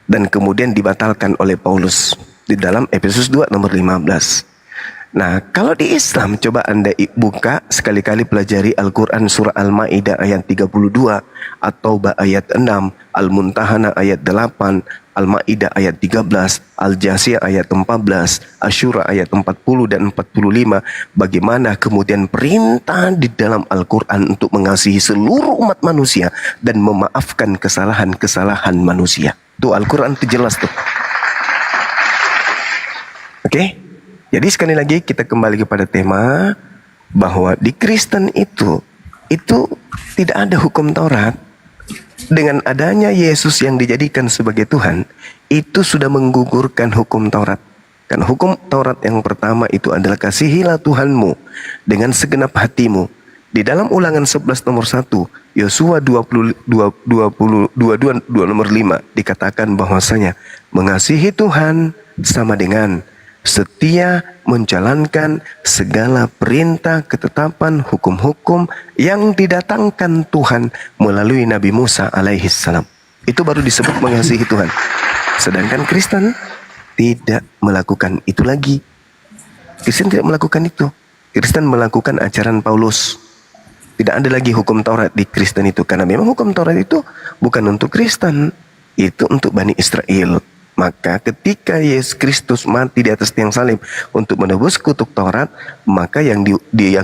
Dan kemudian dibatalkan oleh Paulus di dalam Efesus 2 nomor 15. Nah, kalau di Islam coba Anda buka sekali-kali pelajari Al-Quran surah Al-Maidah ayat 32, At-Taubah ayat 6, Al-Muntahana ayat 8, Al-Maidah ayat 13, Al-Jasiyah ayat 14, Asyura ayat 40 dan 45. Bagaimana kemudian perintah di dalam Al-Quran untuk mengasihi seluruh umat manusia dan memaafkan kesalahan-kesalahan manusia. Tuh Al-Quran itu jelas tuh. Oke? Jadi sekali lagi kita kembali kepada tema bahwa di Kristen itu tidak ada hukum Taurat. Dengan adanya Yesus yang dijadikan sebagai Tuhan, itu sudah menggugurkan hukum Taurat. Karena hukum Taurat yang pertama itu adalah kasihilah Tuhanmu dengan segenap hatimu. Di dalam Ulangan 11 nomor 1, Yosua 22 nomor 5 dikatakan bahwasanya mengasihi Tuhan sama dengan setia menjalankan segala perintah, ketetapan, hukum-hukum yang didatangkan Tuhan melalui Nabi Musa alaihi salam. Itu baru disebut mengasihi Tuhan. Sedangkan Kristen tidak melakukan itu lagi. Kristen tidak melakukan itu. Kristen melakukan ajaran Paulus. Tidak ada lagi hukum Taurat di Kristen itu. Karena memang hukum Taurat itu bukan untuk Kristen. Itu untuk Bani Israel. Maka ketika Yesus Kristus mati di atas tiang salib untuk menebus kutuk Taurat, maka yang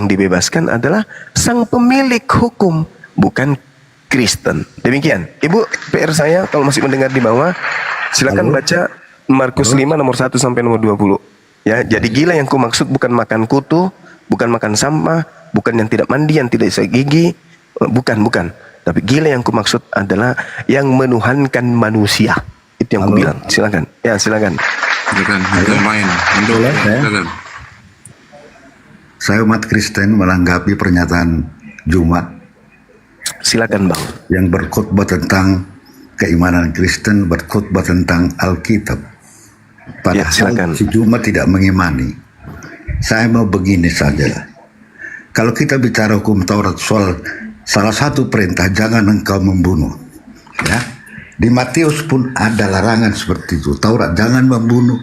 dibebaskan adalah sang pemilik hukum, bukan Kristen. Demikian. Ibu, PR saya kalau masih mendengar di bawah, silakan baca Markus 5 nomor 1 sampai nomor 20. Ya, jadi gila yang kumaksud bukan makan kutu, bukan makan sampah, bukan yang tidak mandi, yang tidak bisa gigi, bukan. Tapi gila yang kumaksud adalah yang menuhankan manusia. Itu yang aku bilang. Silakan. Ya, silakan. Silakan. Yang main. Boleh, ya? Silakan. Saya umat Kristen menanggapi pernyataan Jumat Silakan, Bang. yang berkhotbah tentang keimanan Kristen, berkhotbah tentang Alkitab. Ya, silakan. Padahal si Jumat tidak mengimani. Saya mau begini saja. Kalau kita bicara hukum Taurat soal salah satu perintah, jangan engkau membunuh. Ya. Di Matius pun ada larangan seperti itu. Taurat, jangan membunuh,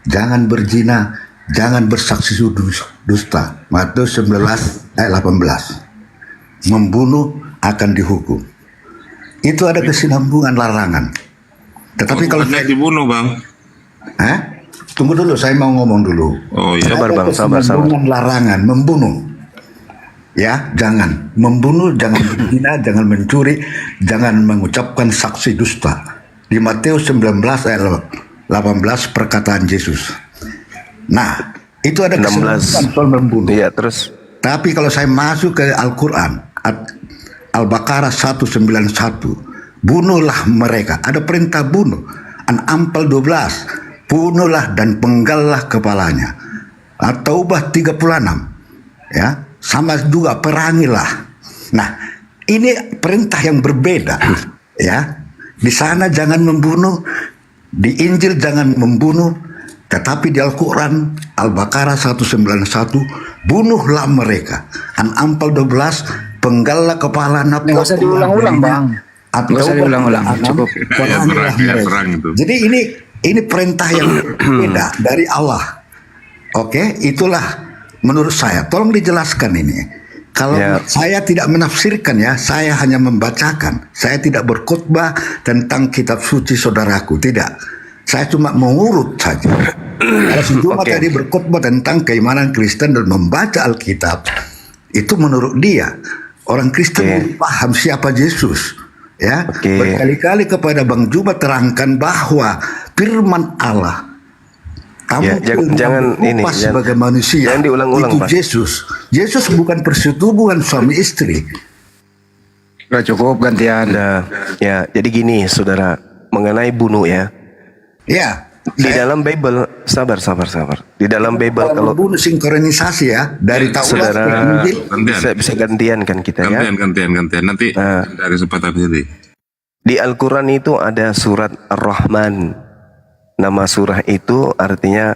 jangan berzina, jangan bersaksi dusta. Matius 19 ayat 18. Membunuh akan dihukum. Itu ada kesinambungan larangan. Tetapi kalau Bukannya dibunuh, Bang. Tunggu dulu, saya mau ngomong dulu. Oh iya. Sabar, Bang, sabar. Kesinambungan larangan membunuh. Ya, jangan membunuh, jangan berzina, jangan mencuri, jangan mengucapkan saksi dusta. Di Matius 19 ayat 18 perkataan Yesus. Nah, itu ada 16. kesinambungan soal membunuh. Iya, terus. Tapi kalau saya masuk ke Al-Quran, Al-Baqarah 191, bunuhlah mereka. Ada perintah bunuh. An-Amfal 12, bunuhlah dan penggallah kepalanya. At-Taubah 36, ya, sama juga perangilah. Nah, ini perintah yang berbeda, ya. Di sana jangan membunuh, di Injil jangan membunuh, tetapi di Al-Quran Al-Baqarah 191, bunuhlah mereka. An-Amfal 12, penggallah kepala anak. Nggak usah diulang-ulang, Bang. Nggak usah diulang-ulang, cukup. Ya, perang itu. Jadi ini perintah yang beda dari Allah. Oke, itulah menurut saya. Tolong dijelaskan ini. Kalau saya tidak menafsirkan, ya, saya hanya membacakan. Saya tidak berkhotbah tentang kitab suci saudaraku, tidak. Saya cuma mengurut saja. Kalau sejumlah tadi berkhotbah tentang keimanan Kristen dan membaca Alkitab, itu menurut dia Orang Kristen belum paham siapa Yesus. Ya, Oke. berkali-kali kepada Bang Juba terangkan bahwa firman Allah Ya, jangan ini, sebagai manusia jangan diulang-ulang, itu Pak. Yesus bukan persetubuhan suami istri. Udah cukup gantian. Nah, ya, jadi gini, saudara, mengenai bunuh ya. Ya, Di dalam Bible, sabar. Di dalam Bible kalau membunuh sinkronisasi ya dari Taurat ke saudara Injil. bisa gantian kan kita ya. Gantian. Nanti dari kesempatan sendiri. Di Al-Quran itu ada surat Ar-Rahman. Nama surah itu artinya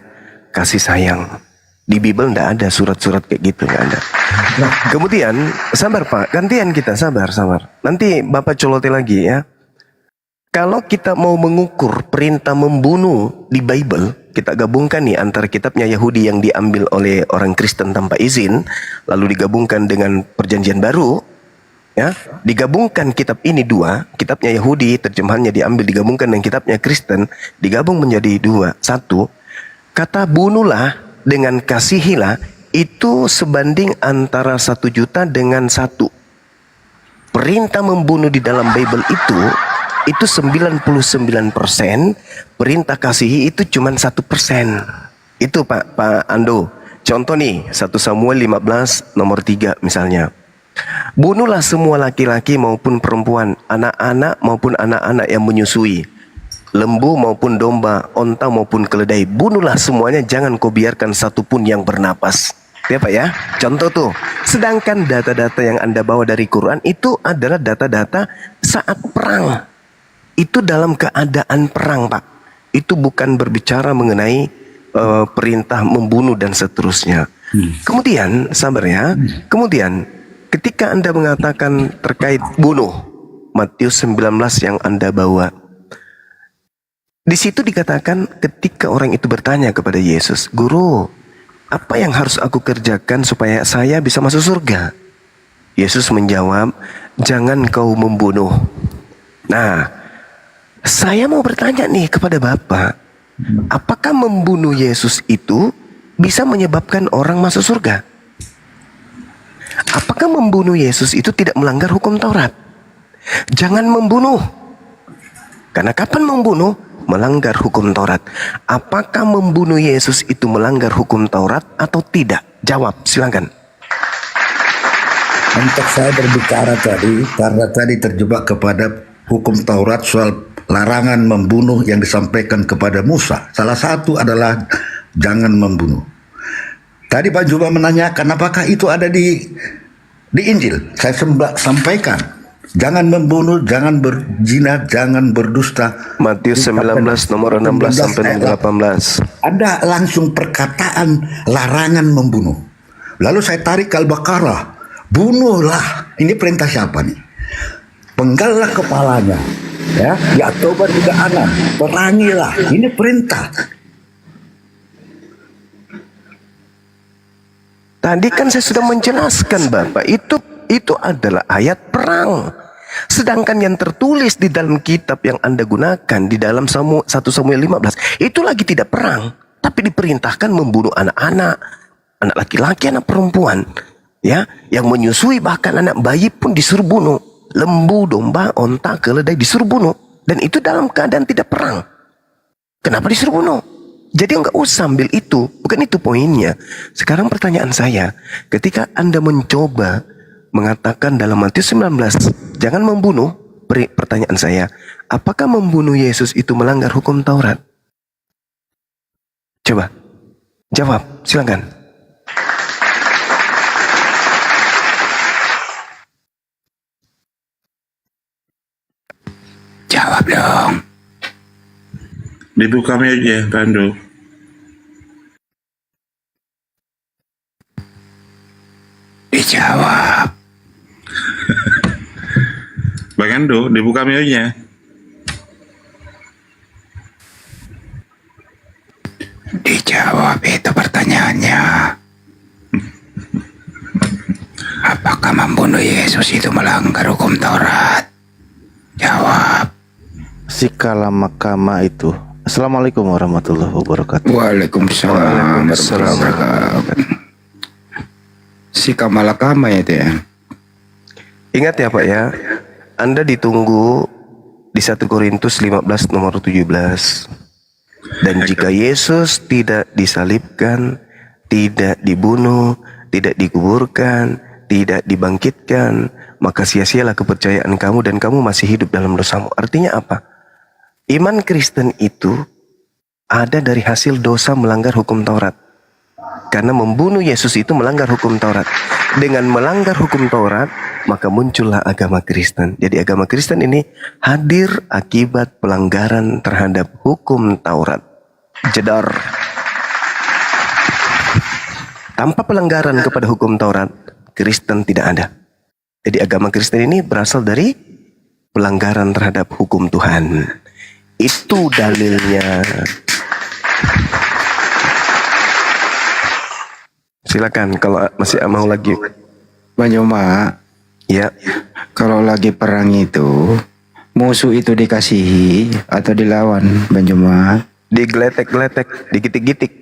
kasih sayang. Di Bible nggak ada surat-surat kayak gitu, nggak ada. Kemudian, sabar Pak, gantian kita, sabar. Nanti Bapak coloti lagi ya. Kalau kita mau mengukur perintah membunuh di Bible, kita gabungkan nih antara kitabnya Yahudi yang diambil oleh orang Kristen tanpa izin, lalu digabungkan dengan Perjanjian Baru, ya, digabungkan kitab ini dua, kitabnya Yahudi terjemahannya diambil digabungkan dengan kitabnya Kristen, digabung menjadi dua. Satu, kata bunuhlah dengan kasihilah itu sebanding antara 1 juta dengan 1. Perintah membunuh di dalam Bible itu 99%, perintah kasihi itu cuma 1%. Itu Pak Ando. Contoh nih, 1 Samuel 15 nomor 3 misalnya. Bunuhlah semua laki-laki maupun perempuan, anak-anak maupun anak-anak yang menyusui, lembu maupun domba, onta maupun keledai. Bunuhlah semuanya, jangan kau biarkan satu pun yang bernapas. Ya Pak ya, contoh tuh. Sedangkan data-data yang Anda bawa dari Quran itu adalah data-data saat perang. Itu dalam keadaan perang Pak. Itu bukan berbicara mengenai perintah membunuh dan seterusnya. Kemudian, sabar ya. Kemudian, ketika Anda mengatakan terkait bunuh, Matius 19 yang Anda bawa, di situ dikatakan ketika orang itu bertanya kepada Yesus, Guru, apa yang harus aku kerjakan supaya saya bisa masuk surga? Yesus menjawab, jangan kau membunuh. Nah, saya mau bertanya nih kepada Bapak, apakah membunuh Yesus itu bisa menyebabkan orang masuk surga? Apakah membunuh Yesus itu tidak melanggar hukum Taurat? Jangan membunuh. Karena kapan membunuh? Melanggar hukum Taurat. Apakah membunuh Yesus itu melanggar hukum Taurat atau tidak? Jawab, silakan. Untuk saya berbicara tadi, karena tadi terjebak kepada hukum Taurat soal larangan membunuh yang disampaikan kepada Musa. Salah satu adalah jangan membunuh. Tadi Pak Juba menanyakan apakah itu ada di Injil. Saya sampaikan, jangan membunuh, jangan berzina, jangan berdusta. Matius 19 nomor 16 sampai 18. Ada langsung perkataan larangan membunuh. Lalu saya tarik Al-Baqarah, bunuhlah. Ini perintah siapa nih? Penggallah kepalanya. Ya, ya tobat juga anak, perangilah. Ini perintah. Tadi kan saya sudah menjelaskan Bapak, itu adalah ayat perang. Sedangkan yang tertulis di dalam kitab yang Anda gunakan di dalam 1 Samuel 15 itu lagi tidak perang, tapi diperintahkan membunuh anak-anak, anak laki-laki, anak perempuan, ya, yang menyusui, bahkan anak bayi pun disuruh bunuh. Lembu, domba, onta, keledai disuruh bunuh, dan itu dalam keadaan tidak perang. Kenapa disuruh bunuh? Jadi enggak usah ambil itu, bukan itu poinnya. Sekarang pertanyaan saya, ketika Anda mencoba mengatakan dalam Matius 19 jangan membunuh, pertanyaan saya, apakah membunuh Yesus itu melanggar hukum Taurat? Coba jawab, silakan. Jawab dong. Dibuka aja, Bando. Dijawab. Bang Ando, dibuka aja. Dijawab itu pertanyaannya. Apakah membunuh Yesus itu melanggar hukum Taurat? Jawab. Sikala makama itu. Assalamualaikum warahmatullahi wabarakatuh. Waalaikumsalam warahmatullahi wabarakatuh. Si kamalakama itu ya. Ingat ya Pak ya, Anda ditunggu di 1 Korintus 15 nomor 17. Dan jika Yesus tidak disalibkan, tidak dibunuh, tidak dikuburkan, tidak dibangkitkan, maka sia-sialah kepercayaan kamu dan kamu masih hidup dalam dosamu. Artinya apa? Iman Kristen itu ada dari hasil dosa melanggar hukum Taurat. Karena membunuh Yesus itu melanggar hukum Taurat. Dengan melanggar hukum Taurat, maka muncullah agama Kristen. Jadi agama Kristen ini hadir akibat pelanggaran terhadap hukum Taurat. Jedar. Tanpa pelanggaran kepada hukum Taurat, Kristen tidak ada. Jadi agama Kristen ini berasal dari pelanggaran terhadap hukum Tuhan. Itu dalilnya. Silakan kalau masih mau lagi. Bang Juma, Ya, kalau lagi perang itu, musuh itu dikasihi atau dilawan, Bang Juma? digeletek-geletek, digitik-gitik.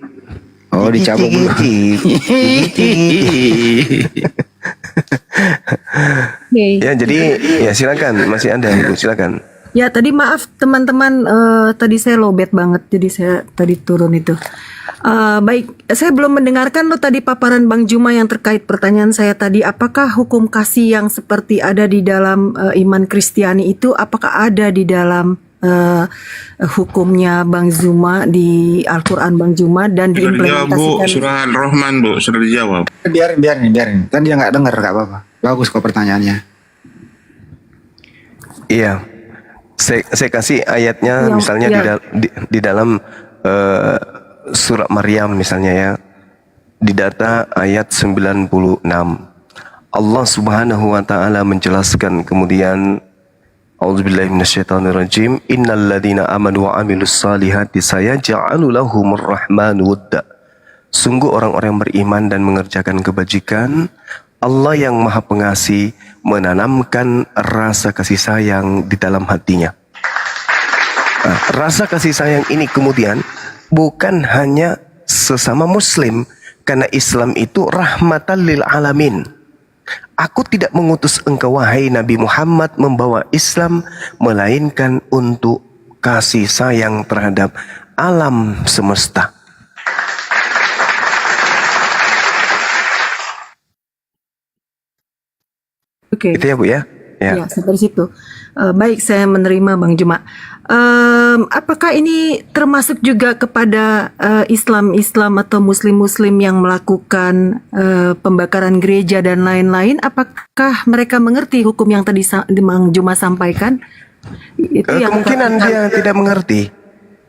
Oh, dicabut dulu. Ya, jadi ya silakan, masih ada Ibu, silakan. Ya tadi maaf teman-teman, tadi saya lowbat banget, jadi saya tadi turun itu. Baik, saya belum mendengarkan lo tadi paparan Bang Juma yang terkait pertanyaan saya tadi. Apakah hukum kasih yang seperti ada di dalam iman Kristiani itu, apakah ada di dalam hukumnya Bang Juma di Al-Quran Bang Juma dan Sudah dijawab Bu, diimplementasikan? surah Al-Rahman Bu, sudah dijawab. Biarin. Kan dia nggak dengar, nggak apa-apa. Bagus kok pertanyaannya. Iya. Saya kasih ayatnya Yang- misalnya ya. di dalam surat Maryam misalnya ya. Di data ayat 96. Allah Subhanahu wa taala menjelaskan kemudian A'udzubillahi minasyaitonirrajim. Innal ladzina amanu wa 'amilus salihati sayaj'alu lahumur rahmanu wudda. Sungguh orang-orang yang beriman dan mengerjakan kebajikan, Allah yang Maha Pengasih menanamkan rasa kasih sayang di dalam hatinya. Nah, rasa kasih sayang ini kemudian bukan hanya sesama muslim, karena Islam itu rahmatan lil alamin. Aku tidak mengutus engkau wahai Nabi Muhammad membawa Islam, melainkan untuk kasih sayang terhadap alam semesta. Oke. Itu ya Bu ya? Ya, sampai situ. Baik, saya menerima Bang Juma. Apakah ini termasuk juga kepada Islam atau Muslim-Muslim yang melakukan pembakaran gereja dan lain-lain? Apakah mereka mengerti hukum yang tadi Bang Juma sampaikan? Itu yang Kemungkinan dia tidak mengerti.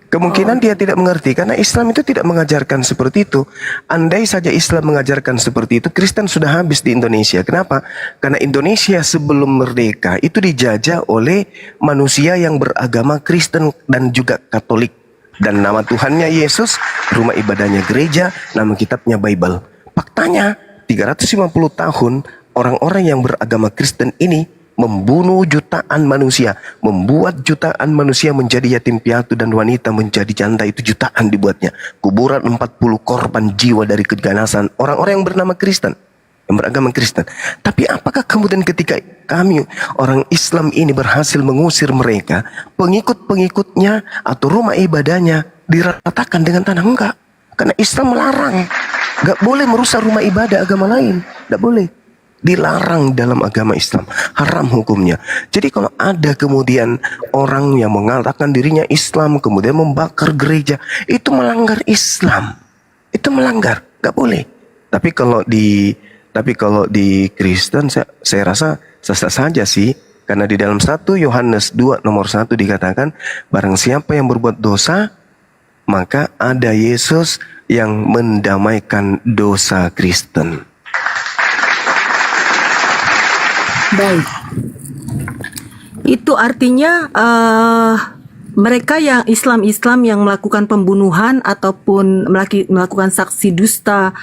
Kemungkinan dia tidak mengerti karena Islam itu tidak mengajarkan seperti itu. Andai saja Islam mengajarkan seperti itu, Kristen sudah habis di Indonesia. Kenapa? Karena Indonesia sebelum merdeka itu dijajah oleh manusia yang beragama Kristen dan juga Katolik. Dan nama Tuhannya Yesus, rumah ibadahnya gereja, nama kitabnya Bible. Faktanya 350 tahun orang-orang yang beragama Kristen ini membunuh jutaan manusia, membuat jutaan manusia menjadi yatim piatu dan wanita menjadi janda, itu jutaan dibuatnya. Kuburan 40 korban jiwa dari keganasan orang-orang yang bernama Kristen, yang beragama Kristen. Tapi apakah kemudian ketika kami orang Islam ini berhasil mengusir mereka, pengikut-pengikutnya atau rumah ibadahnya diratakan dengan tanah? Enggak. Karena Islam melarang. Enggak boleh merusak rumah ibadah agama lain. Enggak boleh. Dilarang dalam agama Islam, haram hukumnya. Jadi kalau ada kemudian orang yang mengatakan dirinya Islam kemudian membakar gereja, itu melanggar Islam, itu melanggar, nggak boleh. Tapi kalau di Kristen saya rasa sah-sah saja sih, karena di dalam 1 Yohanes 2 nomor 1 dikatakan barang siapa yang berbuat dosa maka ada Yesus yang mendamaikan dosa Kristen. baik. Itu artinya mereka yang Islam yang melakukan pembunuhan ataupun melakukan saksi dusta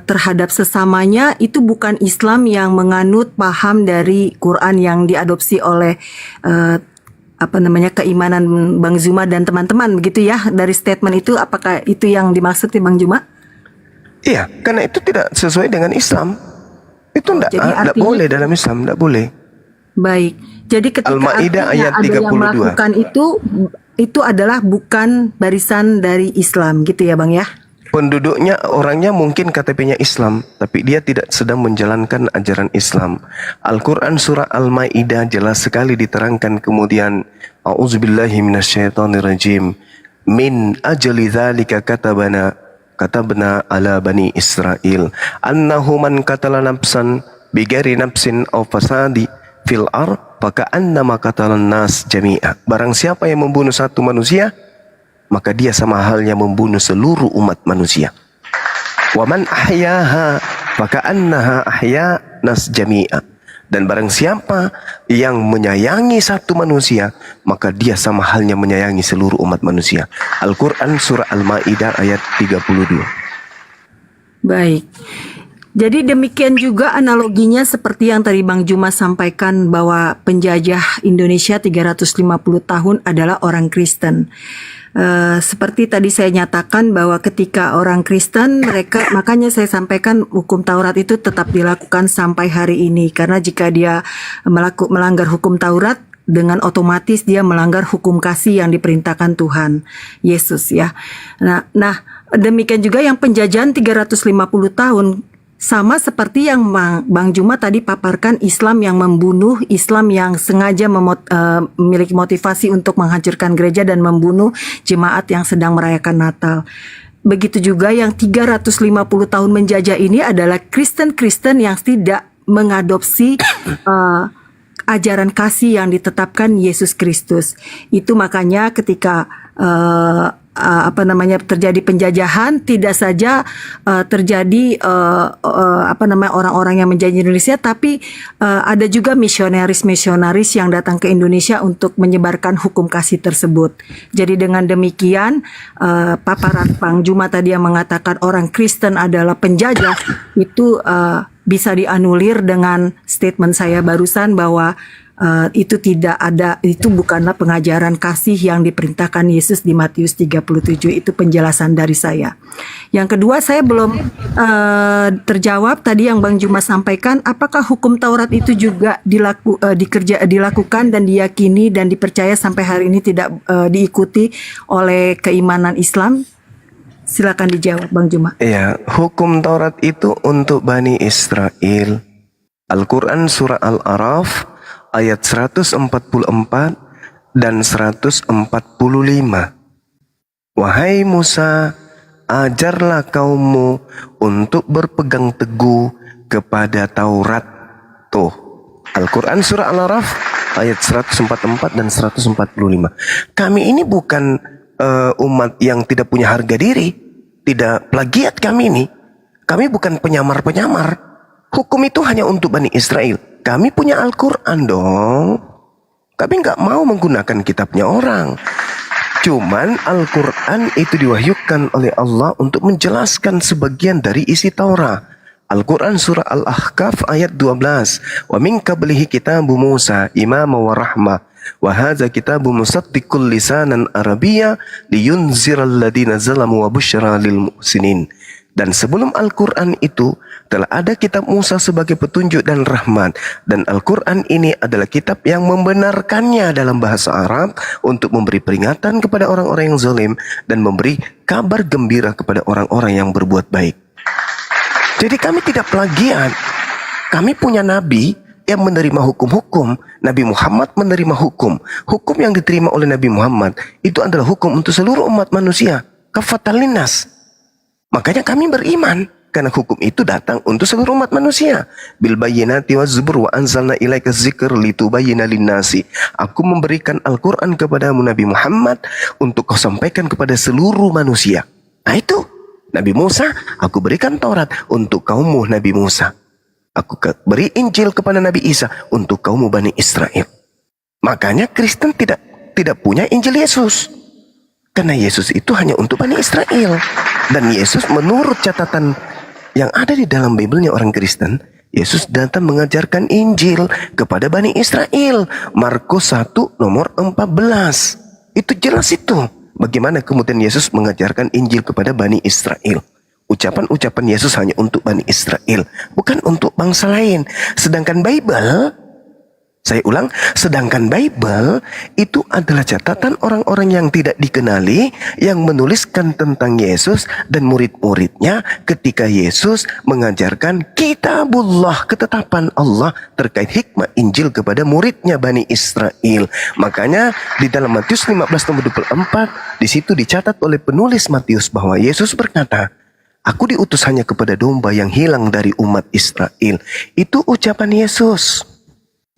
terhadap sesamanya, itu bukan Islam yang menganut paham dari Quran yang diadopsi oleh keimanan Bang Juma dan teman-teman, begitu ya, dari statement itu. Apakah itu yang dimaksud Bang Juma? Iya, karena itu tidak sesuai dengan Islam. Itu enggak, Jadi enggak artinya boleh dalam Islam, enggak boleh. baik. Jadi ketika Al-Maidah artinya ayat ada yang 32. melakukan itu adalah bukan barisan dari Islam gitu ya Bang ya. Penduduknya, orangnya mungkin KTP-nya Islam, tapi dia tidak sedang menjalankan ajaran Islam. Al-Quran surah Al-Maidah jelas sekali diterangkan kemudian, A'udzubillahi minasyaitonirrajim. Min ajli dzalika katabna ala bani Israel annahu man qatala nafsan bighairi nafsin aw fasadi fil ard faka'annama qatalan nas jami'a. Barang siapa yang membunuh satu manusia, maka dia sama halnya membunuh seluruh umat manusia. Wa man ahyaha faka'annaha ahya nas jami'a. Dan barang siapa yang menyayangi satu manusia, maka dia sama halnya menyayangi seluruh umat manusia. Al-Quran surah Al-Maidah ayat 32. Baik. Jadi demikian juga analoginya seperti yang tadi Bang Juma sampaikan bahwa penjajah Indonesia 350 tahun adalah orang Kristen. Seperti tadi saya nyatakan bahwa ketika orang Kristen mereka, makanya saya sampaikan hukum Taurat itu tetap dilakukan sampai hari ini, karena jika dia melanggar hukum Taurat, dengan otomatis dia melanggar hukum kasih yang diperintahkan Tuhan Yesus ya. Nah demikian juga yang penjajahan 350 tahun, sama seperti yang Bang Juma tadi paparkan, Islam yang membunuh, Islam yang sengaja memiliki motivasi untuk menghancurkan gereja dan membunuh jemaat yang sedang merayakan Natal. Begitu juga yang 350 tahun menjajah ini adalah Kristen-Kristen yang tidak mengadopsi ajaran kasih yang ditetapkan Yesus Kristus. Itu makanya ketika terjadi penjajahan, tidak saja terjadi orang-orang yang menjajah Indonesia, tapi ada juga misionaris yang datang ke Indonesia untuk menyebarkan hukum kasih tersebut. Jadi dengan demikian paparan Bang Juma tadi yang mengatakan orang Kristen adalah penjajah itu bisa dianulir dengan statement saya barusan bahwa itu tidak ada, itu bukanlah pengajaran kasih yang diperintahkan Yesus di Matius 37. Itu penjelasan dari saya. Yang kedua, saya belum terjawab tadi yang Bang Juma sampaikan, apakah hukum Taurat itu juga dilakukan dan diyakini dan dipercaya sampai hari ini tidak diikuti oleh keimanan Islam? Silakan dijawab Bang Juma. Ya, hukum Taurat itu untuk Bani Israel. Al-Quran surah Al-A'raf ayat 144 dan 145. Wahai Musa, ajarlah kaummu untuk berpegang teguh kepada Taurat. Tuh, Al-Quran surah Al-A'raf ayat 144 dan 145. Kami ini bukan umat yang tidak punya harga diri, tidak plagiat kami ini. Kami bukan penyamar-penyamar. Hukum itu hanya untuk Bani Israel. Kami punya Al-Quran dong. Kami nggak mau menggunakan kitabnya orang. Cuman Al-Quran itu diwahyukan oleh Allah untuk menjelaskan sebagian dari isi Taurat. Al-Quran surah Al-Ahqaf ayat 12. Wa min qablihi kitabu Musa imama wa rahmah. Wa hadza kitabu musaddiqul lisanan arabiyya liyunziral ladina zalamu wa busyra lil muhsinin. Dan sebelum Al-Quran itu telah ada kitab Musa sebagai petunjuk dan rahmat. Dan Al-Quran ini adalah kitab yang membenarkannya dalam bahasa Arab untuk memberi peringatan kepada orang-orang yang zalim dan memberi kabar gembira kepada orang-orang yang berbuat baik. Jadi kami tidak plagiat. Kami punya nabi yang menerima hukum-hukum. Nabi Muhammad menerima hukum. Hukum yang diterima oleh Nabi Muhammad itu adalah hukum untuk seluruh umat manusia. Kafatan linnas. Makanya kami beriman karena hukum itu datang untuk seluruh umat manusia. Bil bayyinati waz zubur wa anzalna ilaika dzikr litubayyana linnasi. Aku memberikan Al-Qur'an kepadamu Nabi Muhammad untuk kau sampaikan kepada seluruh manusia. Nah itu Nabi Musa, aku berikan Taurat untuk kaummu Nabi Musa. Aku beri Injil kepada Nabi Isa untuk kaummu Bani Israel. Makanya Kristen tidak punya Injil Yesus. Karena Yesus itu hanya untuk Bani Israel. Dan Yesus menurut catatan yang ada di dalam Bible-nya orang Kristen, Yesus datang mengajarkan Injil kepada Bani Israel. Markus 1 nomor 14. Itu jelas itu. Bagaimana kemudian Yesus mengajarkan Injil kepada Bani Israel. Ucapan-ucapan Yesus hanya untuk Bani Israel, bukan untuk bangsa lain. Sedangkan Bible, saya ulang, sedangkan Bible itu adalah catatan orang-orang yang tidak dikenali yang menuliskan tentang Yesus dan murid-muridnya ketika Yesus mengajarkan kitabullah, ketetapan Allah terkait hikmah Injil kepada muridnya Bani Israel. Makanya di dalam Matius 15 nomor 24 di situ dicatat oleh penulis Matius bahwa Yesus berkata, "Aku diutus hanya kepada domba yang hilang dari umat Israel." Itu ucapan Yesus.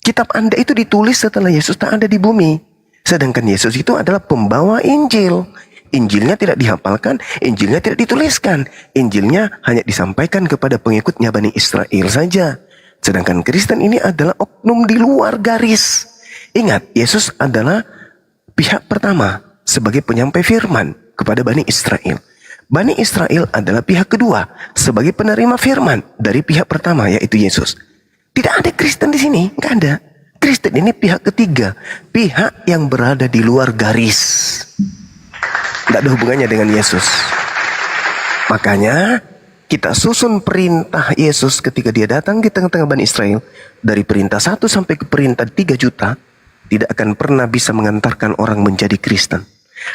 Kitab Anda itu ditulis setelah Yesus tak ada di bumi. Sedangkan Yesus itu adalah pembawa Injil. Injilnya tidak dihafalkan, Injilnya tidak dituliskan. Injilnya hanya disampaikan kepada pengikutnya Bani Israel saja. Sedangkan Kristen ini adalah oknum di luar garis. Ingat, Yesus adalah pihak pertama sebagai penyampai firman kepada Bani Israel. Bani Israel adalah pihak kedua sebagai penerima firman dari pihak pertama, yaitu Yesus. Tidak ada Kristen di sini, nggak ada. Kristen ini pihak ketiga, pihak yang berada di luar garis. Tidak ada hubungannya dengan Yesus. Makanya kita susun perintah Yesus ketika dia datang di tengah-tengah Bani Israel. Dari perintah 1 sampai ke perintah 3 juta, tidak akan pernah bisa mengantarkan orang menjadi Kristen.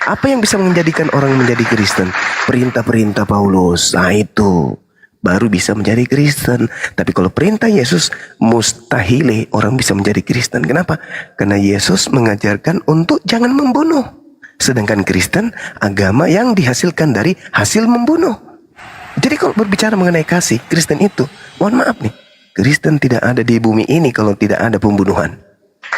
Apa yang bisa menjadikan orang menjadi Kristen? Perintah-perintah Paulus. Nah itu baru bisa menjadi Kristen. Tapi kalau perintah Yesus, mustahil orang bisa menjadi Kristen. Kenapa? Karena Yesus mengajarkan untuk jangan membunuh. Sedangkan Kristen, agama yang dihasilkan dari hasil membunuh. Jadi kalau berbicara mengenai kasih, Kristen itu, mohon maaf nih, Kristen tidak ada di bumi ini kalau tidak ada pembunuhan.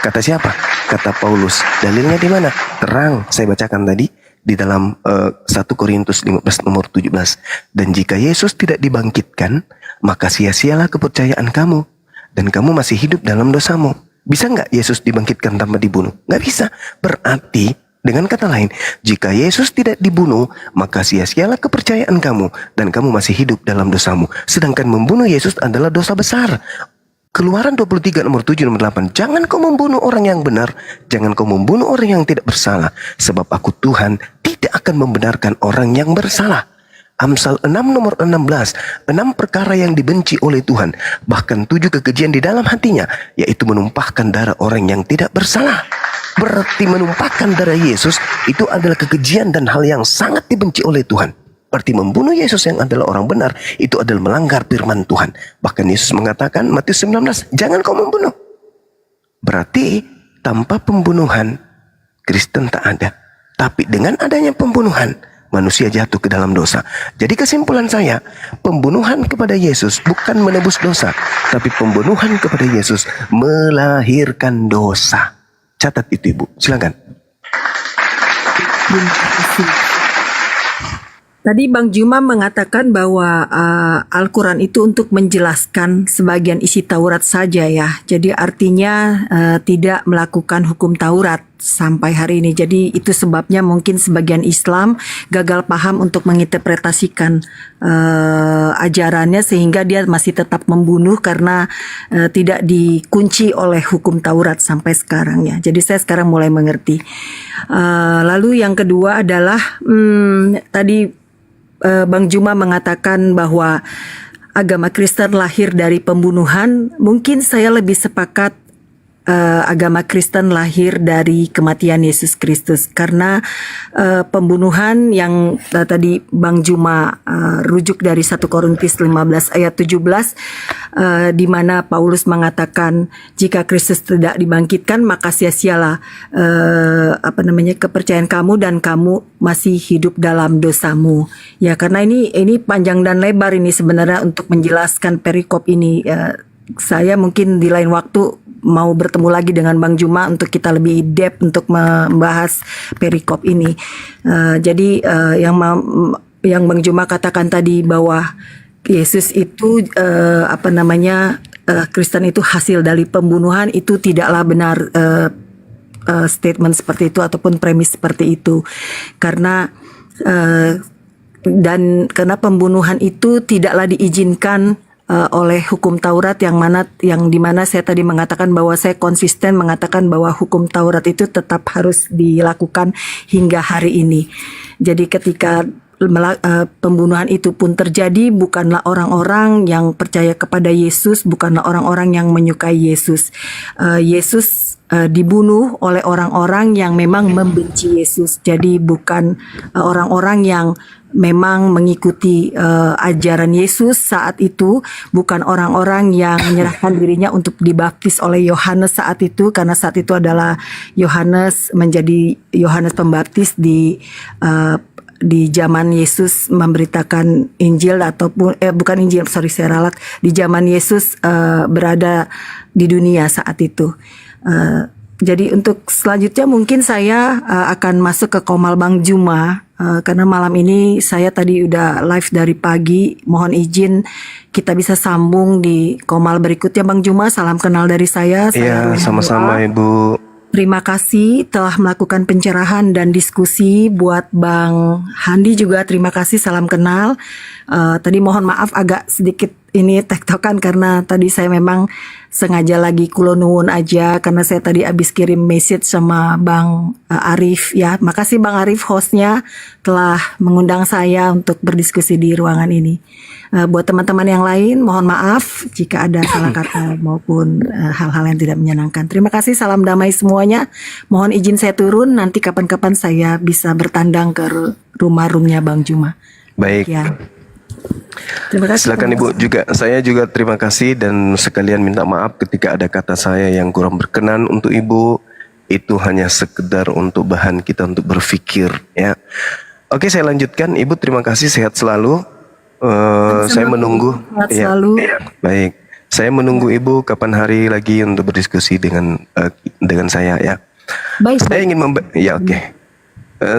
Kata siapa? Kata Paulus. Dalilnya di mana? Terang, saya bacakan tadi di dalam 1 Korintus 15 nomor 17. Dan jika Yesus tidak dibangkitkan, maka sia-sialah kepercayaan kamu, dan kamu masih hidup dalam dosamu. Bisa nggak Yesus dibangkitkan tanpa dibunuh? Nggak bisa. Berarti dengan kata lain, jika Yesus tidak dibunuh, maka sia-sialah kepercayaan kamu, dan kamu masih hidup dalam dosamu. Sedangkan membunuh Yesus adalah dosa besar. Keluaran 23 nomor 7 nomor 8. Jangan kau membunuh orang yang benar, jangan kau membunuh orang yang tidak bersalah, sebab aku Tuhan tidak akan membenarkan orang yang bersalah. Amsal 6 nomor 16. 6 perkara yang dibenci oleh Tuhan, bahkan 7 kekejian di dalam hatinya, yaitu menumpahkan darah orang yang tidak bersalah. Berarti menumpahkan darah Yesus itu adalah kekejian dan hal yang sangat dibenci oleh Tuhan. Berarti membunuh Yesus yang adalah orang benar itu adalah melanggar firman Tuhan. Bahkan Yesus mengatakan Matius 19, jangan kau membunuh. Berarti tanpa pembunuhan Kristen tak ada. Tapi dengan adanya pembunuhan manusia jatuh ke dalam dosa. Jadi kesimpulan saya, pembunuhan kepada Yesus bukan menebus dosa, tapi pembunuhan kepada Yesus melahirkan dosa. Catat itu Ibu, silakan. Terima kasih. Tadi Bang Juma mengatakan bahwa Al-Quran itu untuk menjelaskan sebagian isi Taurat saja ya. Jadi artinya tidak melakukan hukum Taurat sampai hari ini. Jadi itu sebabnya mungkin sebagian Islam gagal paham untuk menginterpretasikan ajarannya sehingga dia masih tetap membunuh karena tidak dikunci oleh hukum Taurat sampai sekarang ya. Jadi saya sekarang mulai mengerti. Lalu yang kedua adalah tadi Bang Juma mengatakan bahwa agama Kristen lahir dari pembunuhan. Mungkin saya lebih sepakat agama Kristen lahir dari kematian Yesus Kristus, karena pembunuhan yang tadi Bang Juma rujuk dari 1 Korintus 15 ayat 17 di mana Paulus mengatakan jika Kristus tidak dibangkitkan maka sia-sialah kepercayaan kamu dan kamu masih hidup dalam dosamu. Ya, karena ini panjang dan lebar ini sebenarnya untuk menjelaskan perikop ini. Saya mungkin di lain waktu mau bertemu lagi dengan Bang Juma untuk kita lebih depth untuk membahas perikop ini. Jadi yang Bang Juma katakan tadi bahwa Yesus itu Kristen itu hasil dari pembunuhan, itu tidaklah benar statement seperti itu ataupun premis seperti itu. Karena karena pembunuhan itu tidaklah diizinkan oleh hukum Taurat yang dimana saya tadi mengatakan bahwa saya konsisten mengatakan bahwa hukum Taurat itu tetap harus dilakukan hingga hari ini. Jadi ketika pembunuhan itu pun terjadi bukanlah orang-orang yang percaya kepada Yesus, bukanlah orang-orang yang menyukai Yesus. Yesus dibunuh oleh orang-orang yang memang membenci Yesus. Jadi bukan orang-orang yang memang mengikuti ajaran Yesus saat itu, bukan orang-orang yang menyerahkan dirinya untuk dibaptis oleh Yohanes saat itu, karena saat itu adalah Yohanes menjadi Yohanes Pembaptis di zaman Yesus memberitakan Injil, ataupun bukan Injil, sorry saya ralat, di zaman Yesus berada di dunia saat itu. Jadi untuk selanjutnya mungkin saya akan masuk ke Komal Bang Juma, karena malam ini saya tadi udah live dari pagi. Mohon izin kita bisa sambung di Komal berikutnya Bang Juma. Salam kenal dari saya. Iya, sama-sama Ibu. Terima kasih telah melakukan pencerahan dan diskusi. Buat Bang Handi juga terima kasih, salam kenal. Tadi mohon maaf agak sedikit ini tektokan karena tadi saya memang sengaja lagi kulo nuwun aja karena saya tadi habis kirim message sama Bang Arif ya. Makasih Bang Arif hostnya telah mengundang saya untuk berdiskusi di ruangan ini. Buat teman-teman yang lain mohon maaf jika ada salah kata maupun hal-hal yang tidak menyenangkan. Terima kasih, salam damai semuanya. Mohon izin saya turun, nanti kapan-kapan saya bisa bertandang ke rumah-rumahnya Bang Juma. Baik. Ya. Terima kasih. Silakan Ibu juga. Saya juga terima kasih dan sekalian minta maaf ketika ada kata saya yang kurang berkenan untuk Ibu. Itu hanya sekedar untuk bahan kita untuk berpikir ya. Oke, saya lanjutkan. Ibu terima kasih, sehat selalu. Saya menunggu. Sehat selalu. Baik. Saya menunggu Ibu kapan hari lagi untuk berdiskusi dengan saya ya. Baik. Saya ingin ya oke.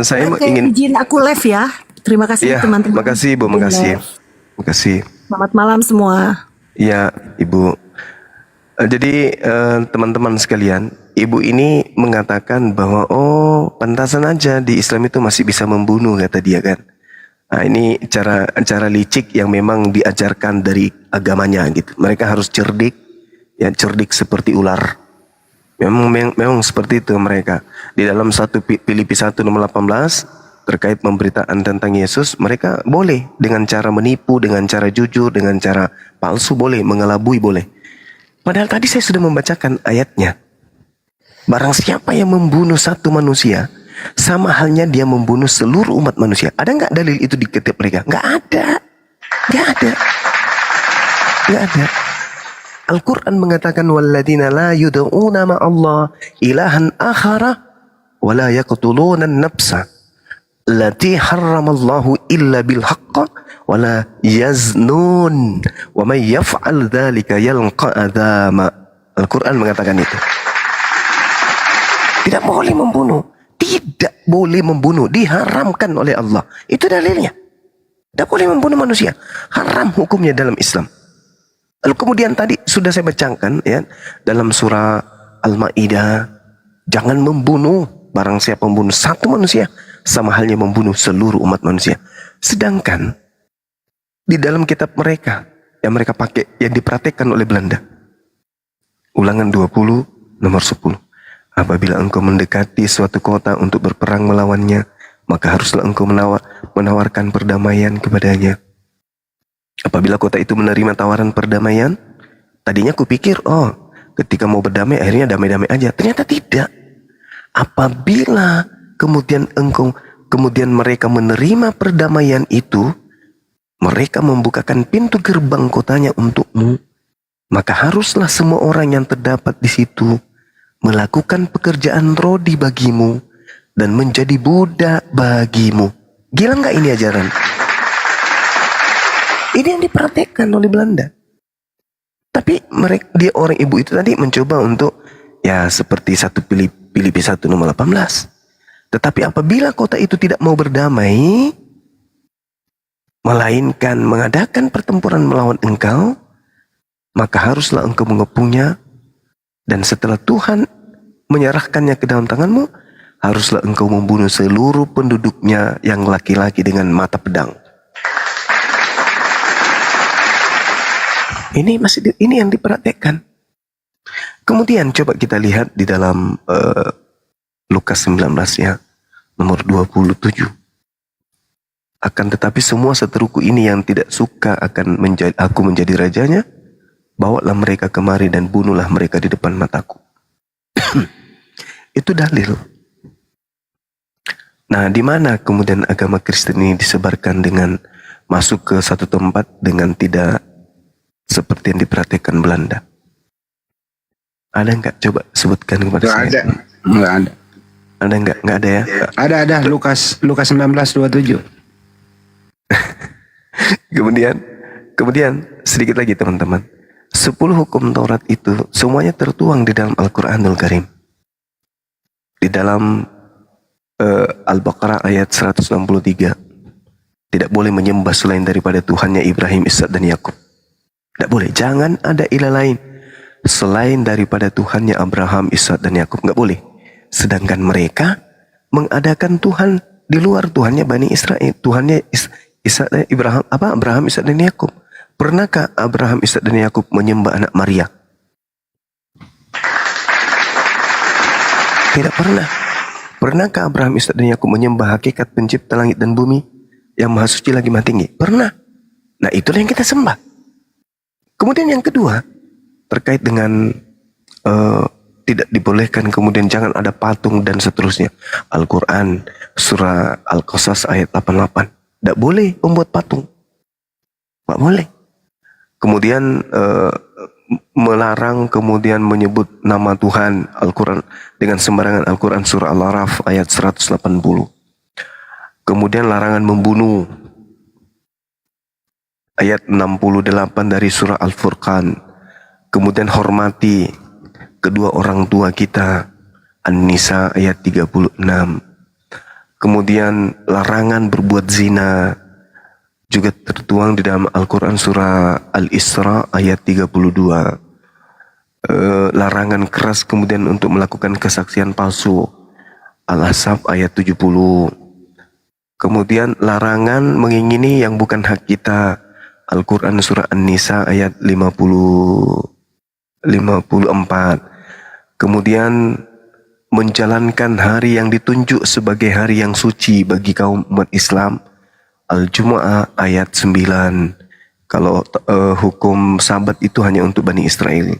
Saya ingin izin aku live ya. Terima kasih ya, teman-teman. makasih Ibu, makasih. Makasih. Selamat malam semua. Ya, Ibu. Jadi teman-teman sekalian, Ibu ini mengatakan bahwa pantasan aja di Islam itu masih bisa membunuh, kata dia kan. Nah, ini cara licik yang memang diajarkan dari agamanya gitu. Mereka harus cerdik, ya cerdik seperti ular. Memang seperti itu mereka. Di dalam 1 Filipi 1 nomor 18 terkait pemberitaan tentang Yesus, mereka boleh dengan cara menipu, dengan cara jujur, dengan cara palsu boleh, mengelabui boleh. Padahal tadi saya sudah membacakan ayatnya. Barang siapa yang membunuh satu manusia, sama halnya dia membunuh seluruh umat manusia. Ada nggak dalil itu di kitab mereka? Nggak ada. Nggak ada. Nggak ada. Al-Quran mengatakan walladzina la yud'una ma'allah ilahan akhara wa la yaqtuluna an-nafsa allati harramallahu illa bil haqq wa la yaznun wa may yaf'al dzalika yalqa adzama. Al-Quran mengatakan itu. Tidak boleh membunuh. Tidak boleh membunuh. Diharamkan oleh Allah. Itu dalilnya. Tidak boleh membunuh manusia. Haram hukumnya dalam Islam. Lalu kemudian tadi sudah saya bacakan ya dalam surah Al-Maidah, jangan membunuh. Barang siapa membunuh satu manusia, sama halnya membunuh seluruh umat manusia. Sedangkan di dalam kitab mereka yang mereka pakai, yang dipraktekkan oleh Belanda, Ulangan 20 nomor 10. Apabila engkau mendekati suatu kota untuk berperang melawannya, maka haruslah engkau menawarkan perdamaian kepadanya. Apabila kota itu menerima tawaran perdamaian, tadinya kupikir, ketika mau berdamai akhirnya damai-damai aja. Ternyata tidak. Apabila kemudian mereka menerima perdamaian itu, mereka membukakan pintu gerbang kotanya untukmu, maka haruslah semua orang yang terdapat di situ melakukan pekerjaan rodi bagimu dan menjadi budak bagimu. Gila nggak ini ajaran? Ini yang dipraktekkan oleh Belanda. Tapi dia orang ibu itu tadi mencoba untuk ya seperti 1 Filipi 1 nomor 18. Tetapi apabila kota itu tidak mau berdamai, melainkan mengadakan pertempuran melawan engkau, maka haruslah engkau mengepungnya, dan setelah Tuhan menyerahkannya ke dalam tanganmu, haruslah engkau membunuh seluruh penduduknya yang laki-laki dengan mata pedang. Ini yang diperhatikan. Kemudian coba kita lihat di dalam Lukas 19 ya, nomor 27. Akan tetapi semua seteruku ini yang tidak suka akan aku menjadi rajanya, bawalah mereka kemari dan bunuhlah mereka di depan mataku. Itu dalil. Nah, di mana kemudian agama Kristen ini disebarkan dengan masuk ke satu tempat dengan tidak seperti yang diperhatikan Belanda? Ada nggak? Coba sebutkan kepada Nggak saya. ada. Nggak ada. Ada nggak? Nggak ada ya? Ada Lukas 19:27. Kemudian sedikit lagi teman-teman. 10 hukum Taurat itu semuanya tertuang di dalam Al-Quranul Karim. Di dalam Al-Baqarah ayat 163. Tidak boleh menyembah selain daripada Tuhannya Ibrahim, Ishak dan Yakub. Tidak boleh. Jangan ada ilah lain selain daripada Tuhannya Abraham, Ishak dan Yakub. Nggak boleh. Sedangkan mereka mengadakan Tuhan di luar Tuhannya Bani Israel. Tuhannya Abraham, Ishak dan Yakub. Pernahkah Abraham, Ishak dan Yakub menyembah anak Maria? Tidak pernah. Pernahkah Abraham, Ishak dan Yakub menyembah hakikat pencipta langit dan bumi yang maha suci lagi maha tinggi? Pernah. Nah, itulah yang kita sembah. Kemudian yang kedua, terkait dengan tidak dibolehkan, kemudian jangan ada patung dan seterusnya. Al-Quran surah Al-Qasas ayat 88. Tidak boleh membuat patung. Tidak boleh. Kemudian melarang kemudian menyebut nama Tuhan Al-Quran dengan sembarangan. Al-Quran surah Al-Araf ayat 180. Kemudian larangan membunuh. Ayat 68 dari surah Al-Furqan. Kemudian hormati kedua orang tua kita. An-Nisa ayat 36. Kemudian larangan berbuat zina juga tertuang di dalam Al-Quran surah Al-Isra ayat 32. Larangan keras kemudian untuk melakukan kesaksian palsu. Al-Ahzab ayat 70. Kemudian larangan mengingini yang bukan hak kita. Al-Quran surah An-Nisa ayat 54. Kemudian menjalankan hari yang ditunjuk sebagai hari yang suci bagi kaum umat Islam. Al-Jumu'ah ayat 9. Kalau hukum Sabat itu hanya untuk Bani Israel.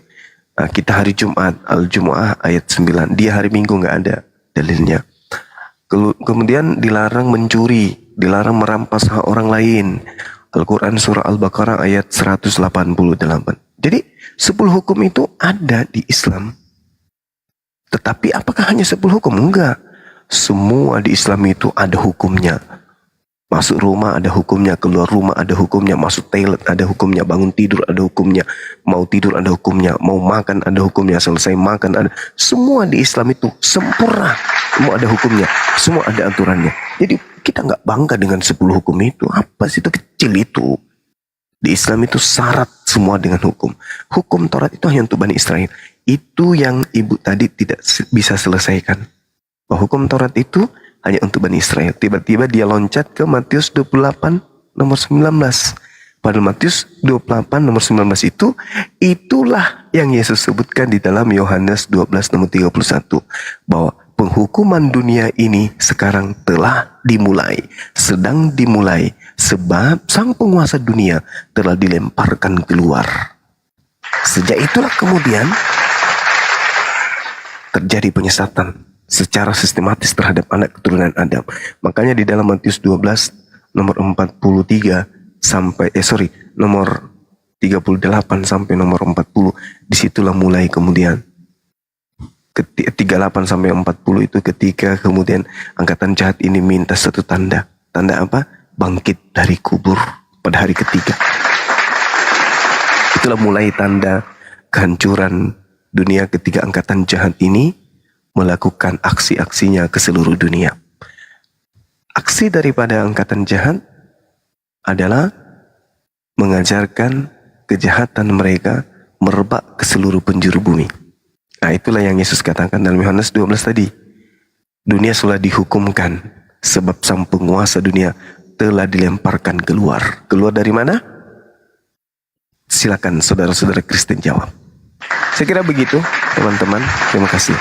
Nah, kita hari Jumat, Al-Jumu'ah ayat 9. Dia hari Minggu nggak ada dalilnya. Kemudian dilarang mencuri, dilarang merampas hak orang lain. Al-Quran surah Al-Baqarah ayat 188. Jadi 10 hukum itu ada di Islam. Tetapi apakah hanya 10 hukum? Enggak. Semua di Islam itu ada hukumnya. Masuk rumah ada hukumnya, keluar rumah ada hukumnya, masuk toilet ada hukumnya, bangun tidur ada hukumnya, mau tidur ada hukumnya, mau makan ada hukumnya, selesai makan ada. Semua di Islam itu sempurna. Semua ada hukumnya, semua ada aturannya. Jadi kita nggak bangga dengan 10 hukum itu. Apa sih itu kecil itu? Di Islam itu syarat semua dengan hukum. Hukum Taurat itu hanya untuk Bani Israel. Itu yang ibu tadi tidak bisa selesaikan. Bahwa hukum Taurat itu hanya untuk Bani Israel. Tiba-tiba dia loncat ke Matius 28 nomor 19. Pada Matius 28 nomor 19 itulah yang Yesus sebutkan di dalam Yohanes 12 nomor 31. Bahwa penghukuman dunia ini sekarang telah dimulai. Sedang dimulai. Sebab sang penguasa dunia telah dilemparkan keluar. Sejak itulah kemudian terjadi penyesatan secara sistematis terhadap anak keturunan Adam. Makanya di dalam Matius 12 nomor 43 sampai nomor 38 sampai nomor 40, disitulah mulai kemudian 38 sampai 40 itu ketika kemudian angkatan jahat ini minta satu tanda. Tanda apa? Bangkit dari kubur pada hari ketiga. Itulah mulai tanda kehancuran dunia ketika angkatan jahat ini melakukan aksi-aksinya ke seluruh dunia. Aksi daripada angkatan jahat adalah mengajarkan kejahatan mereka merebak ke seluruh penjuru bumi. Nah, itulah yang Yesus katakan dalam Yohanes 12 tadi. Dunia sudah dihukumkan sebab sang penguasa dunia telah dilemparkan keluar. Keluar dari mana? Silakan saudara-saudara Kristen jawab. Saya kira begitu, teman-teman. Terima kasih.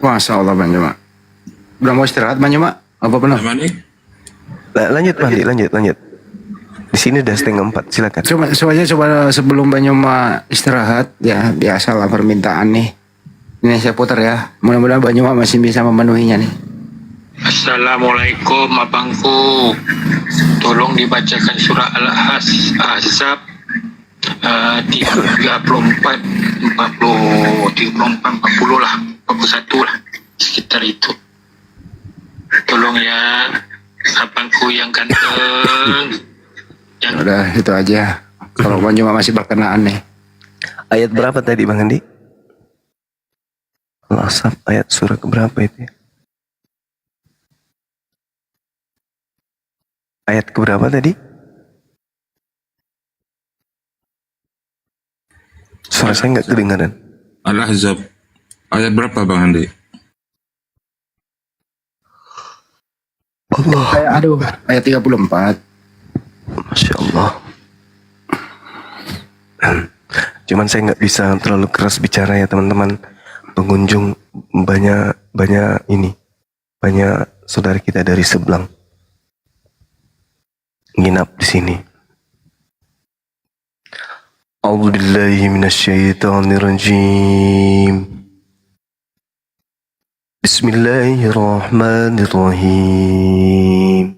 Masya Allah Bang Juma. Udah mau istirahat Bang Juma? Apa benar? Mana? Lanjut Mandi, lanjut. Di sini udah 3:30, silakan. Coba sebelum Bang Juma istirahat ya, biasalah permintaan nih. Ini saya putar ya. Mudah-mudahan Bang Juma masih bisa memenuhinya nih. Assalamualaikum abangku. Tolong dibacakan surah Al-Ahzab 34, 40 lah, 41 lah, sekitar itu. Tolong ya abangku yang ganteng. Udah itu aja. Kalau Bang Juma masih berkenaan nih. Ayat berapa tadi Bang Andi? Al-Ahzab ayat surah keberapa itu ya? Ayat keberapa tadi? Suara saya nggak kedengaran. Al-Ahzab. Ayat berapa Bang Andi? Ayat 34. Masya Allah. Cuman saya nggak bisa terlalu keras bicara ya teman-teman. Pengunjung banyak saudara kita dari Sebelang nginap di sini. A'udzubillahi minasyaitonirrajim. Bismillahirrahmanirrahim.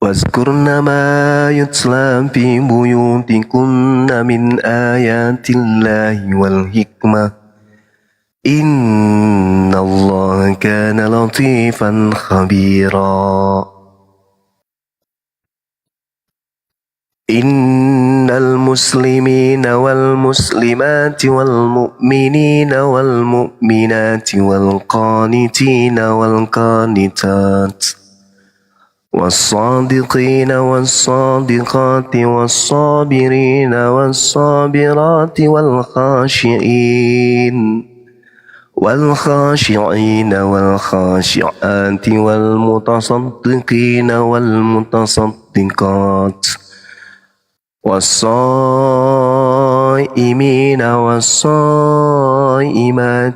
واذكرن ما يتلى في بيوتكن من آيات الله والحكمة إن الله كان لطيفا خبيرا إن المسلمين والمسلمات والمؤمنين والمؤمنات والقانتين والقانتات والصادقين والصادقات والصابرين والصابرات والخاشعين والخاشعات والمتصدقين والمتصدقات والصائمين والصائمات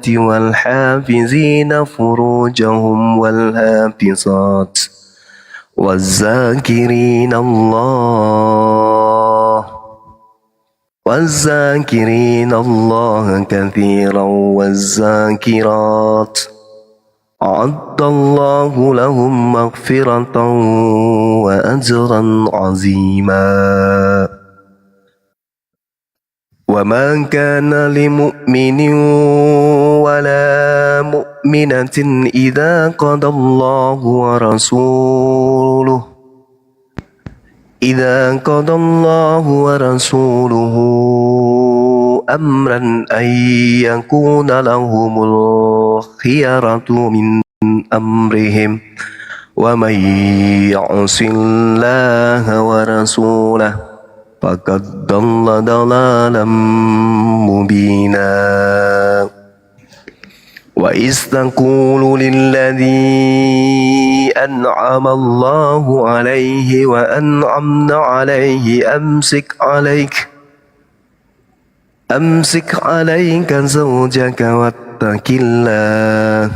والحافظين فروجهم والحافظات والذاكرين الله كثيرا والذاكرات أعد الله لهم مغفرة وأجرا عظيما وما كان لمؤمن ولا مؤمنة إذا قضى الله ورسوله أمرا أن يكون لهم الخيرة من أمرهم ومن يعص الله ورسوله فقد ضل ضلالا مبينا وإذ تقول للذي أنعم الله عليه وأنعمنا عليه أمسك عليك زوجك واتق الله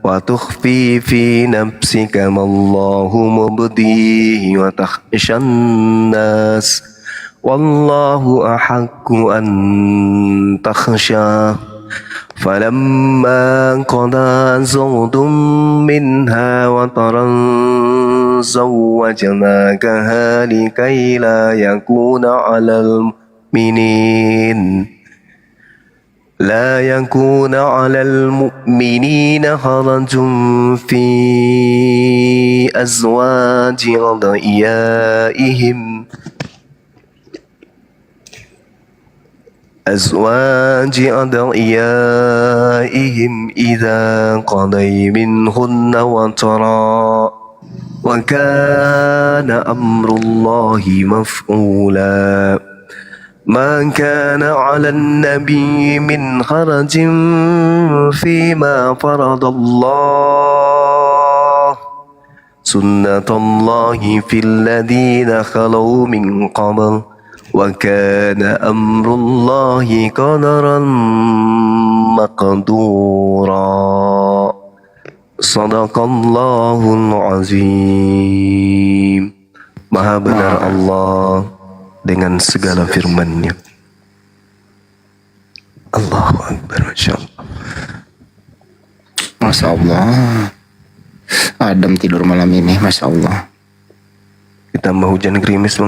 وتخفي في نفسك ما الله مبديه وتخشى الناس والله أحق أن تخشاه فلما قضى زيد منها وطرا زوجناكها لكي لا يكون على المؤمنين حرج في أزواج أدعيائهم إذا قضي منهن وطرا وكان أمر الله مفعولا ما كان على النبي من حرج فيما فرض الله سنة الله في الذين خلوا من قبل Wa kana amrullahi qadaran maqdura. Sadaqallahul azim. Maha benar Allah dengan segala firman-Nya. Allahu Akbar, Masya Allah. Masya Allah. Adam tidur malam ini, Masya Allah. Ditambah hujan gerimis